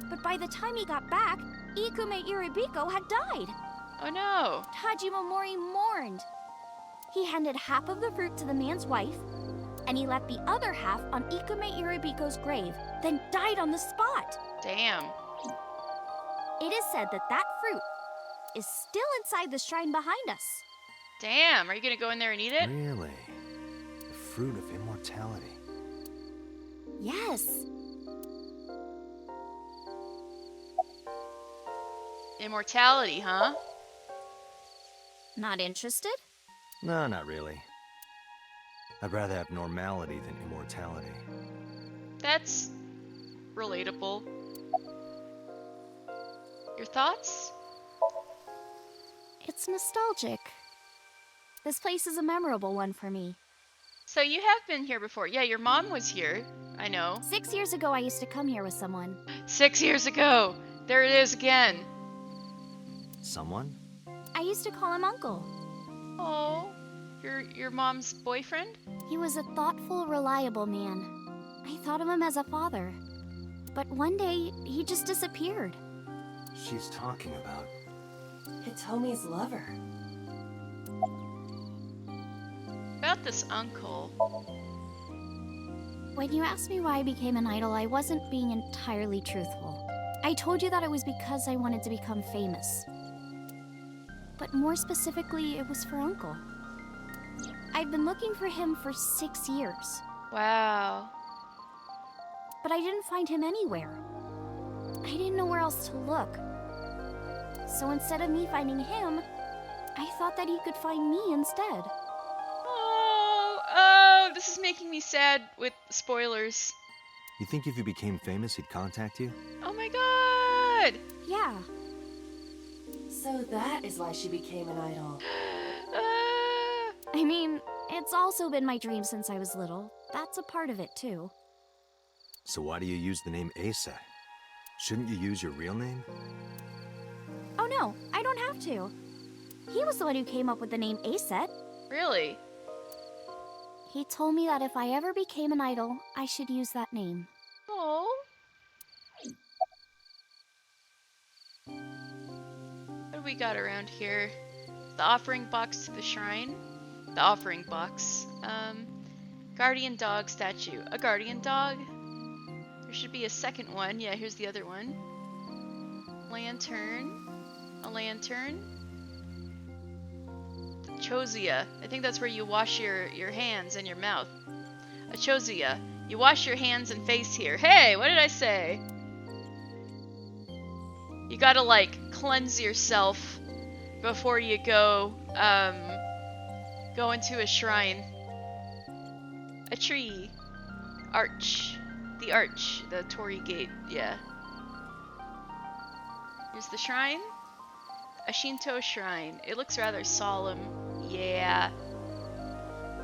But by the time he got back, Ikume Iribiko had died. Oh no. Taji Momori mourned. He handed half of the fruit to the man's wife, and he left the other half on Ikume Iribiko's grave, then died on the spot. Damn. It is said that that fruit is still inside the shrine behind us. Damn, are you gonna go in there and eat it? Really? The fruit of immortality. Yes. Immortality, huh? Not interested? No, not really. I'd rather have normality than immortality. That's relatable. Your thoughts? It's nostalgic. This place is a memorable one for me. So you have been here before. Yeah, your mom was here. I know. 6 years ago, I used to come here with someone. 6 years ago. There it is again. Someone? I used to call him Uncle. Oh, your mom's boyfriend? He was a thoughtful, reliable man. I thought of him as a father. But one day, he just disappeared. She's talking about... Hitomi's lover. About this uncle. When you asked me why I became an idol, I wasn't being entirely truthful. I told you that it was because I wanted to become famous. But more specifically, it was for Uncle. I've been looking for him for 6 years, Wow. but I didn't find him anywhere. I didn't know where else to look. So instead of me finding him, I thought that he could find me instead. Oh, this is making me sad with spoilers. You think if you became famous, he'd contact you? Oh my god! Yeah, So that is why she became an idol. I mean, it's also been my dream since I was little. That's a part of it too. So why do you use the name AITSF? Shouldn't you use your real name? Oh no, I don't have to. He was the one who came up with the name AITSF. Really? He told me that if I ever became an idol, I should use that name. Oh. What do we got around here? The offering box to the shrine. The offering box. Guardian dog statue. A guardian dog? There should be a second one. Yeah, here's the other one. Lantern. A lantern. Chosia. I think that's where you wash your hands and your mouth. A Chosia. You wash your hands and face here. Hey, what did I say? You gotta like cleanse yourself before you go into a shrine. A tree. Arch. The arch. The Torii gate. Yeah. Here's the shrine. A Shinto shrine. It looks rather solemn. Yeah.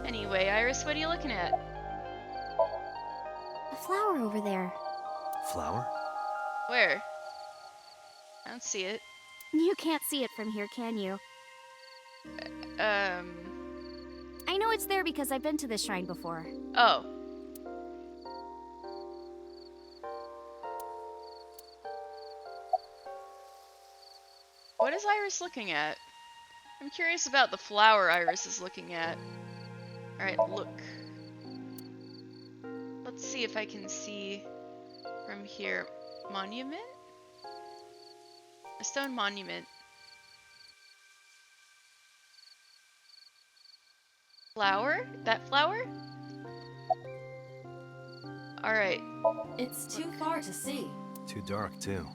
Anyway, Iris, what are you looking at? A flower over there. Flower? Where? I don't see it. You can't see it from here, can you? I know it's there because I've been to this shrine before. Oh. What is Iris looking at? I'm curious about the flower Iris is looking at. Alright, look. Let's see if I can see from here. Monument? A stone monument. Flower? That flower? Alright. It's too far to see. Too dark, too.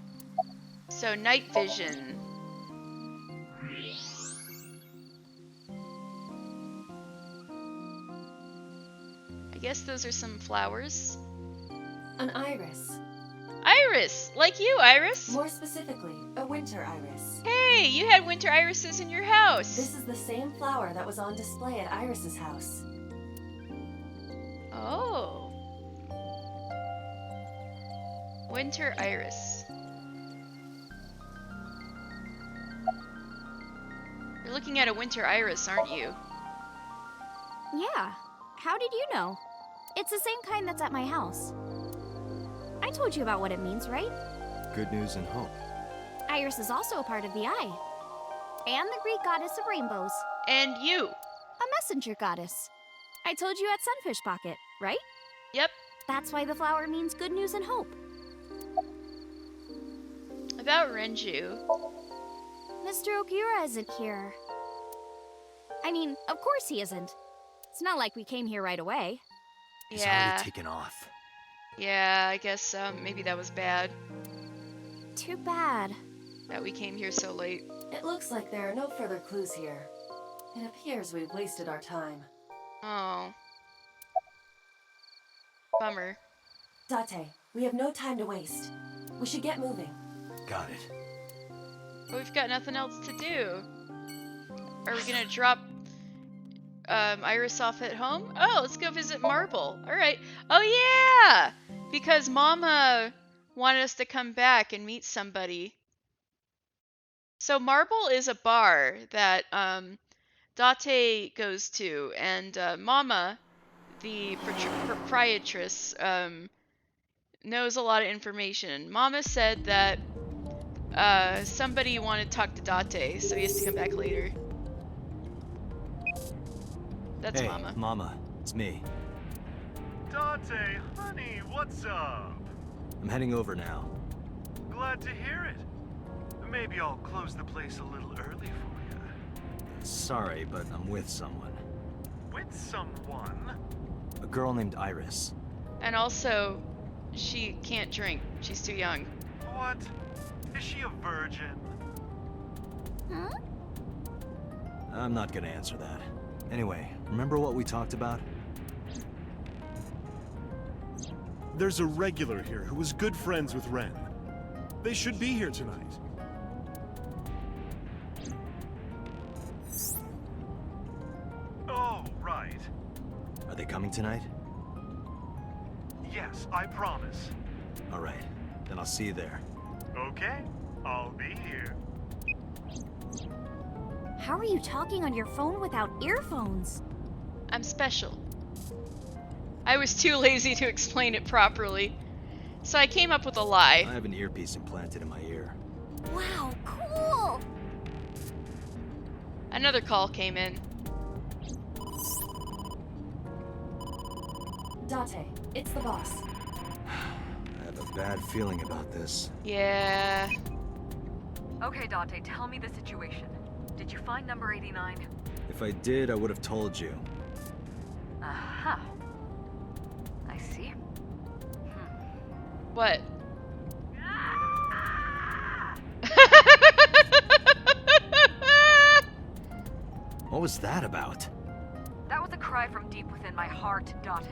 So, night vision. I guess those are some flowers. An iris. Iris! Like you, Iris! More specifically, a winter iris. Hey, you had winter irises in your house! This is the same flower that was on display at Iris's house. Oh. Winter iris. You're looking at a winter iris, aren't you? Yeah. How did you know? It's the same kind that's at my house. I told you about what it means, right? Good news and hope. Iris is also a part of the eye. And the Greek goddess of rainbows. And you! A messenger goddess. I told you at Sunfish Pocket, right? Yep. That's why the flower means good news and hope. About Renju. Mr. Okura isn't here. I mean, of course he isn't. It's not like we came here right away. He's Yeah. already taken off. Yeah, I guess maybe that was bad Too bad. that we came here so late. It looks like there are no further clues here. It appears we've wasted our time. Oh. Bummer. Date, we have no time to waste. We should get moving. Got it. But we've got nothing else to do. Are we gonna drop Iris off at home? Oh, let's go visit Marble. Alright. Oh yeah! Because Mama wanted us to come back and meet somebody. So Marble is a bar that Date goes to, and Mama, the proprietress, knows a lot of information. Mama said that somebody wanted to talk to Date, so he has to come back later. That's hey, Mama. Mama, it's me. Date, honey, what's up? I'm heading over now. Glad to hear it. Maybe I'll close the place a little early for you. Sorry, but I'm with someone. With someone? A girl named Iris. And also, she can't drink. She's too young. What? Is she a virgin? Huh? I'm not gonna answer that. Anyway, remember what we talked about? There's a regular here who was good friends with Ren. They should be here tonight. Oh, right. Are they coming tonight? Yes, I promise. All right, then I'll see you there. Okay, I'll be here. How are you talking on your phone without earphones? I'm special. I was too lazy to explain it properly, so I came up with a lie. I have an earpiece implanted in my ear. Wow, cool! Another call came in. Date, it's the boss. I have a bad feeling about this. Yeah. Okay, Date, tell me the situation. Did you find number 89? If I did, I would have told you. Aha. I see. What? What was that about? That was a cry from deep within my heart, Date.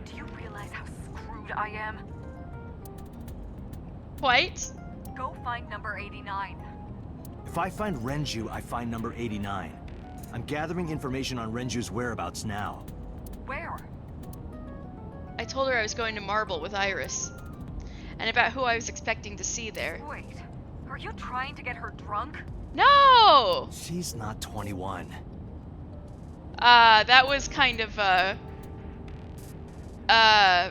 Do you realize how screwed I am? Quite? Go find number 89. If I find Renju, I find number 89. I'm gathering information on Renju's whereabouts now. Where? I told her I was going to Marble with Iris. And about who I was expecting to see there. Wait, are you trying to get her drunk? No! She's not 21. That was kind of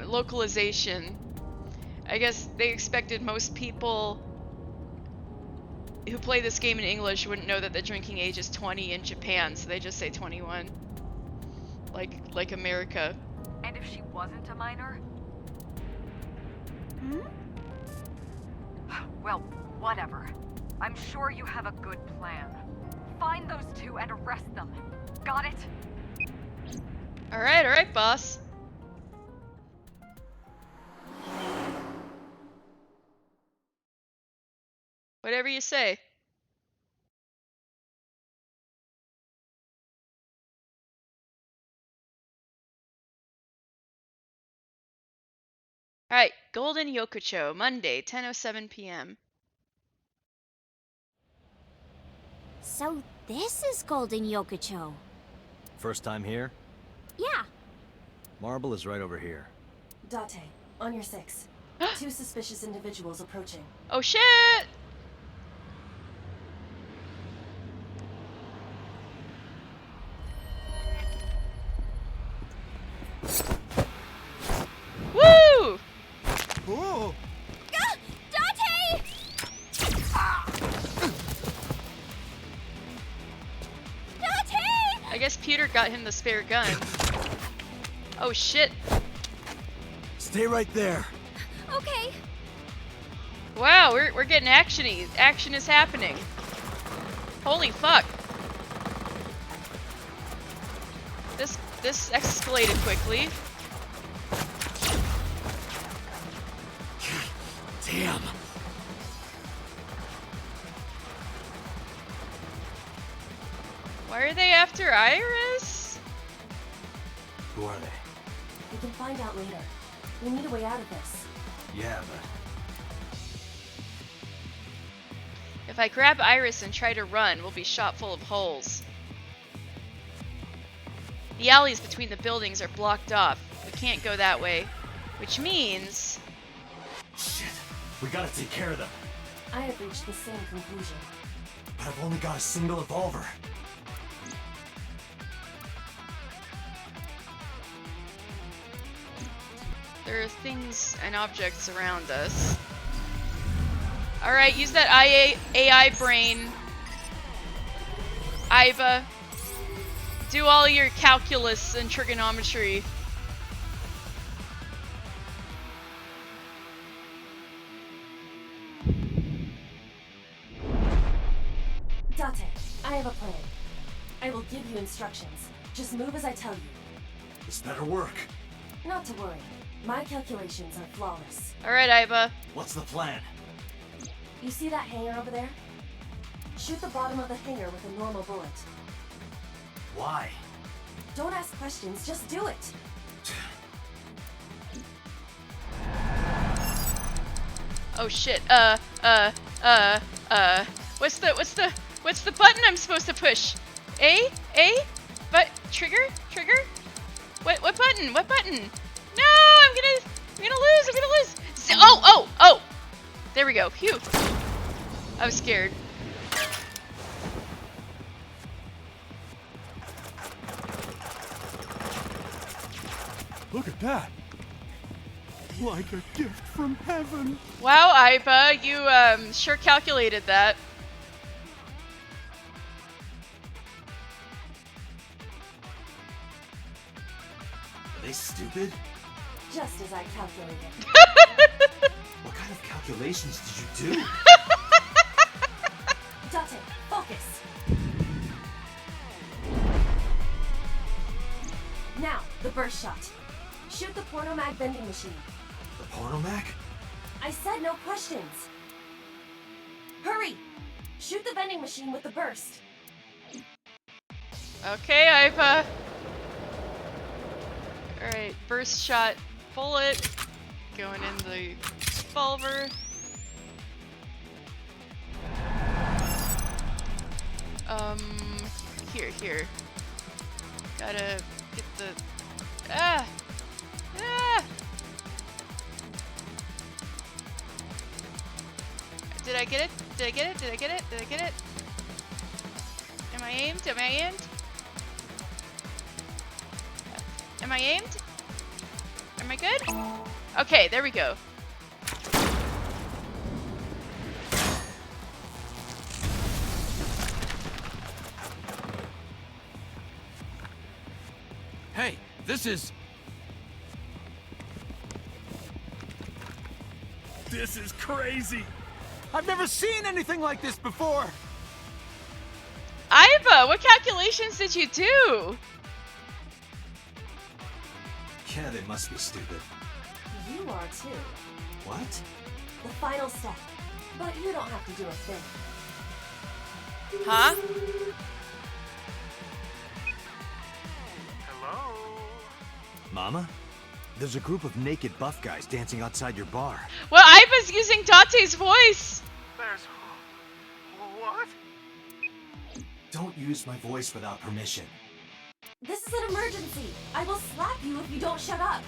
localization. I guess they expected most people who play this game in English wouldn't know that the drinking age is 20 in Japan, so they just say 21. Like America. And if she wasn't a minor? Well, whatever. I'm sure you have a good plan. Find those two and arrest them. Got it? Alright, boss. Whatever you say. Alright, Golden Yokocho, Monday, 10:07 p.m. So this is Golden Yokocho. First time here? Yeah. Marble is right over here. Date, on your 6. 2 suspicious individuals approaching. Oh shit! Woo! Oh! Date! Date! I guess Peter got him the spare gun. Oh shit. Stay right there. Okay. Wow, we're getting actiony. Action is happening. Holy fuck. This escalated quickly. Damn. Why are they after Iris? Who are they? We can find out later. We need a way out of this. Yeah, but If I grab Iris and try to run, we'll be shot full of holes. The alleys between the buildings are blocked off. We can't go that way. Which means... shit. We gotta take care of them. I have reached the same conclusion. But I've only got a single revolver. There are things and objects around us. Alright, use that AI brain. Iva. Do all your calculus and trigonometry. Date, I have a plan. I will give you instructions. Just move as I tell you. This better work. Not to worry. My calculations are flawless. Alright, Iva. What's the plan? You see that hangar over there? Shoot the bottom of the hangar with a normal bullet. Why? Don't ask questions, just do it. Oh shit. What's the button I'm supposed to push? A? But trigger? What button? What button? No, I'm gonna lose. Oh! There we go. Phew. I was scared. Look at that. Like a gift from heaven. Wow, Iva, you sure calculated that. Are they stupid? Just as I calculated. What kind of calculations did you do? Date, focus. Now, the burst shot. Shoot the pornomag vending machine. The pornomag? I said no questions. Hurry! Shoot the vending machine with the burst. Okay, Iva. Alright, burst shot, bullet, going in the revolver. Here. Gotta get the... Ah! Did I get it? Am I aimed? Am I good? Okay, there we go. Hey, this is... This is crazy. I've never seen anything like this before. Iva, what calculations did you do? Yeah, they must be stupid. You are too. What? The final step. But you don't have to do a thing. Huh? Hello? Mama? There's a group of naked buff guys dancing outside your bar. Well, Iva's using Date's voice. There's... What? Don't use my voice without permission. This is an emergency. I will slap you if you don't shut up.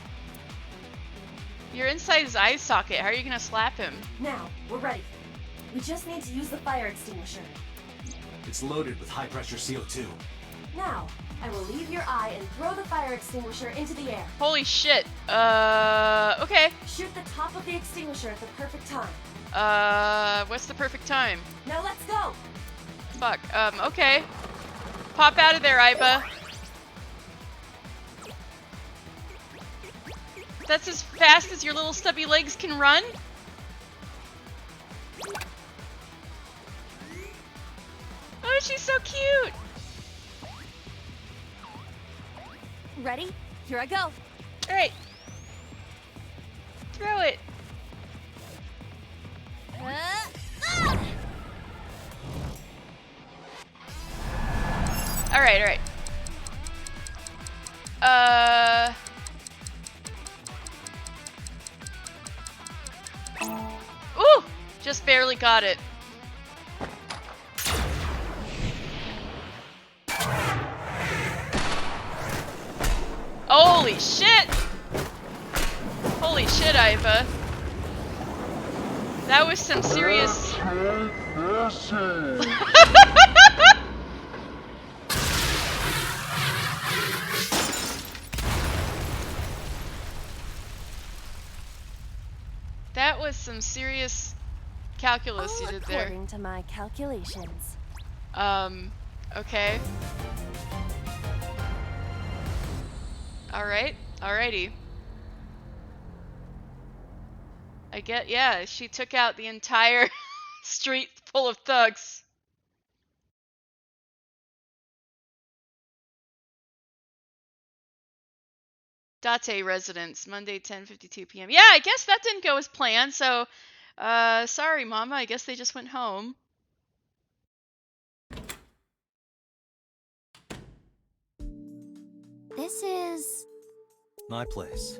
You're inside his eye socket. How are you gonna slap him? Now, we're ready. We just need to use the fire extinguisher. It's loaded with high-pressure CO2. Now, I will leave your eye and throw the fire extinguisher into the air. Holy shit. Okay. Shoot the top of the extinguisher at the perfect time. What's the perfect time? Now let's go! Fuck, okay. Pop out of there, Iva. That's as fast as your little stubby legs can run? Oh, she's so cute! Ready? Here I go. Alright. Throw it. Alright. just barely got it. Holy shit! Holy shit, Iva. That was some serious... That was some serious calculus you did there. According to my calculations. Okay. Alright, alrighty. I get, yeah, she took out the entire street full of thugs. Date residence, Monday, 10:52 p.m. Yeah, I guess that didn't go as planned, so, sorry, Mama, I guess they just went home. This is... My place.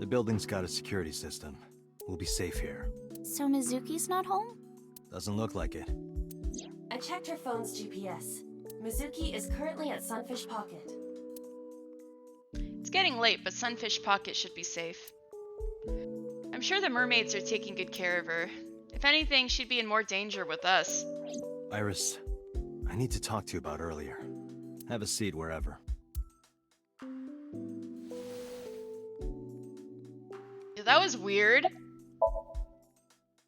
The building's got a security system. We'll be safe here. So Mizuki's not home? Doesn't look like it. I checked her phone's GPS. Mizuki is currently at Sunfish Pocket. It's getting late, but Sunfish Pocket should be safe. I'm sure the mermaids are taking good care of her. If anything, she'd be in more danger with us. Iris, I need to talk to you about earlier. Have a seat wherever. Yeah, that was weird.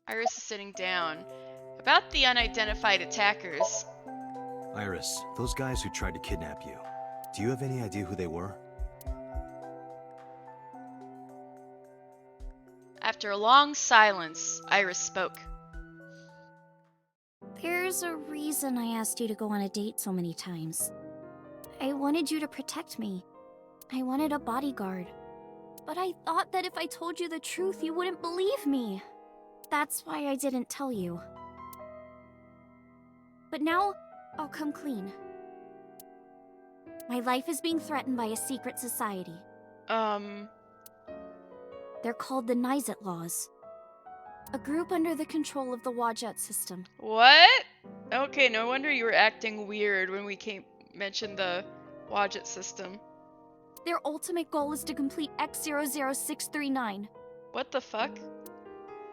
Iris is sitting down. About the unidentified attackers. Iris, those guys who tried to kidnap you, do you have any idea who they were? After a long silence, Iris spoke. There's a reason I asked you to go on a date so many times. I wanted you to protect me. I wanted a bodyguard. But I thought that if I told you the truth, you wouldn't believe me. That's why I didn't tell you. But now, I'll come clean. My life is being threatened by a secret society. They're called the Nizet Laws. A group under the control of the Wadjet system. What? Okay, no wonder you were acting weird when we mentioned the Wadjet system. Their ultimate goal is to complete X00639. What the fuck?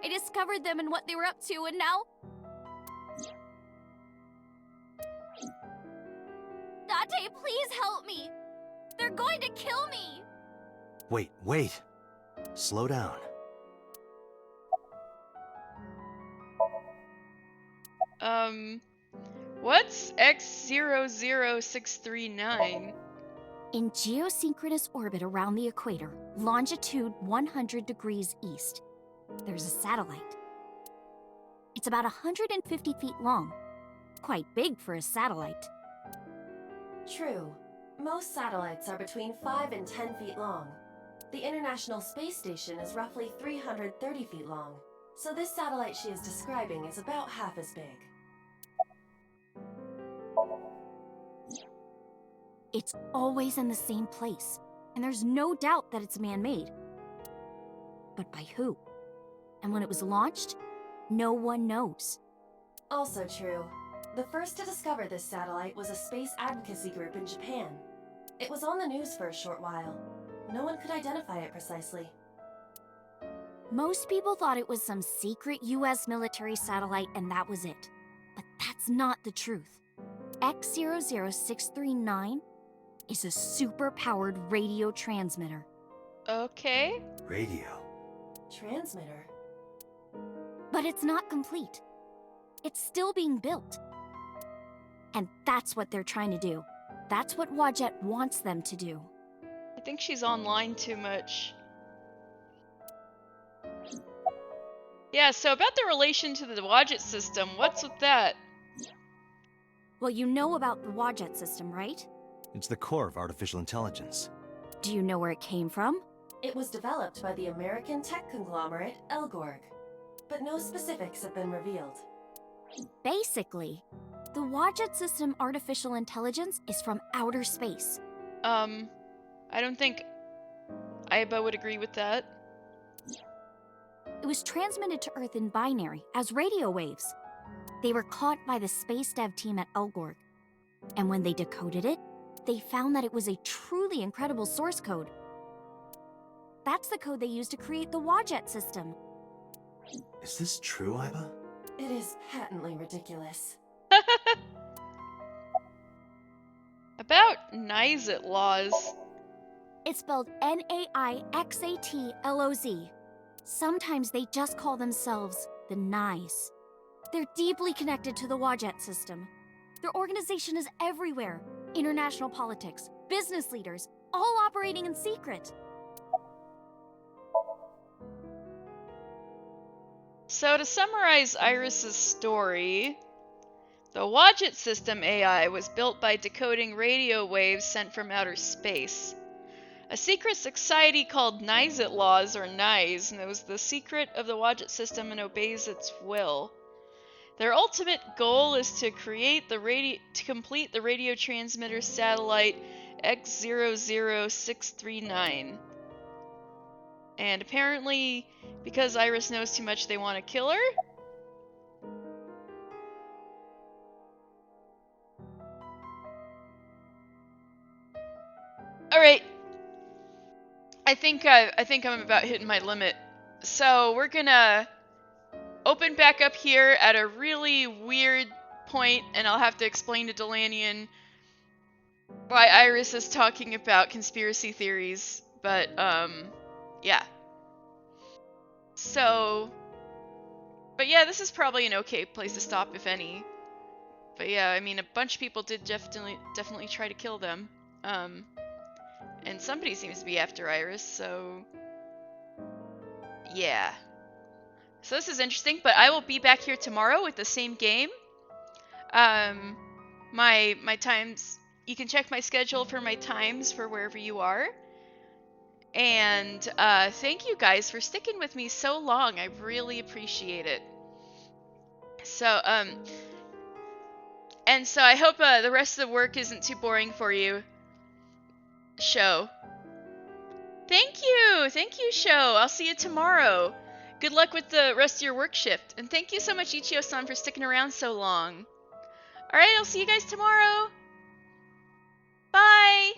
I discovered them and what they were up to, and now... Date, please help me! They're going to kill me! Wait. Slow down. What's X00639? In geosynchronous orbit around the equator, longitude 100 degrees east, there's a satellite. It's about 150 feet long. Quite big for a satellite. True. Most satellites are between 5 and 10 feet long. The International Space Station is roughly 330 feet long, so this satellite she is describing is about half as big. It's always in the same place, and there's no doubt that it's man-made. But by who? And when it was launched, no one knows. Also true. The first to discover this satellite was a space advocacy group in Japan. It was on the news for a short while. No one could identify it precisely. Most people thought it was some secret US military satellite and that was it. But that's not the truth. X00639 is a super-powered radio transmitter. Okay. Radio. Transmitter? But it's not complete. It's still being built. And that's what they're trying to do. That's what Wadjet wants them to do. I think she's online too much. Yeah, so about the relation to the Wadjet system, what's with that? Well, you know about the Wadjet system, right? It's the core of artificial intelligence. Do you know where it came from? It was developed by the American tech conglomerate Elgorg, but no specifics have been revealed. Basically, the Wadjet system artificial intelligence is from outer space. I don't think Aiba would agree with that. It was transmitted to Earth in binary, as radio waves. They were caught by the space dev team at Elgorg. And when they decoded it, they found that it was a truly incredible source code. That's the code they used to create the Wadjet system. Is this true, Iba? It is patently ridiculous. About Nizet laws. It's spelled Naixatloz. Sometimes they just call themselves the Nice. They're deeply connected to the Wadjet system. Their organization is everywhere. International politics, business leaders, all operating in secret. So to summarize Iris's story, the Wadjet system AI was built by decoding radio waves sent from outer space. A secret society called Nizet Laws, or NIZE, knows the secret of the Wadjet system and obeys its will. Their ultimate goal is to complete the radio transmitter satellite X00639. And apparently, because Iris knows too much, they want to kill her? Alright. I think I'm about hitting my limit. So we're gonna open back up here at a really weird point, and I'll have to explain to Delanian why Iris is talking about conspiracy theories. But yeah. So, but yeah, this is probably an okay place to stop, if any. But yeah, I mean, a bunch of people did definitely try to kill them. And somebody seems to be after Iris, so yeah. So this is interesting, but I will be back here tomorrow with the same game. My times, you can check my schedule for my times for wherever you are. And thank you guys for sticking with me so long. I really appreciate it. So and so I hope the rest of the work isn't too boring for you. Show. Thank you, Show. I'll see you tomorrow. Good luck with the rest of your work shift, and thank you so much, Ichio-san, for sticking around so long. Alright, I'll see you guys tomorrow. Bye!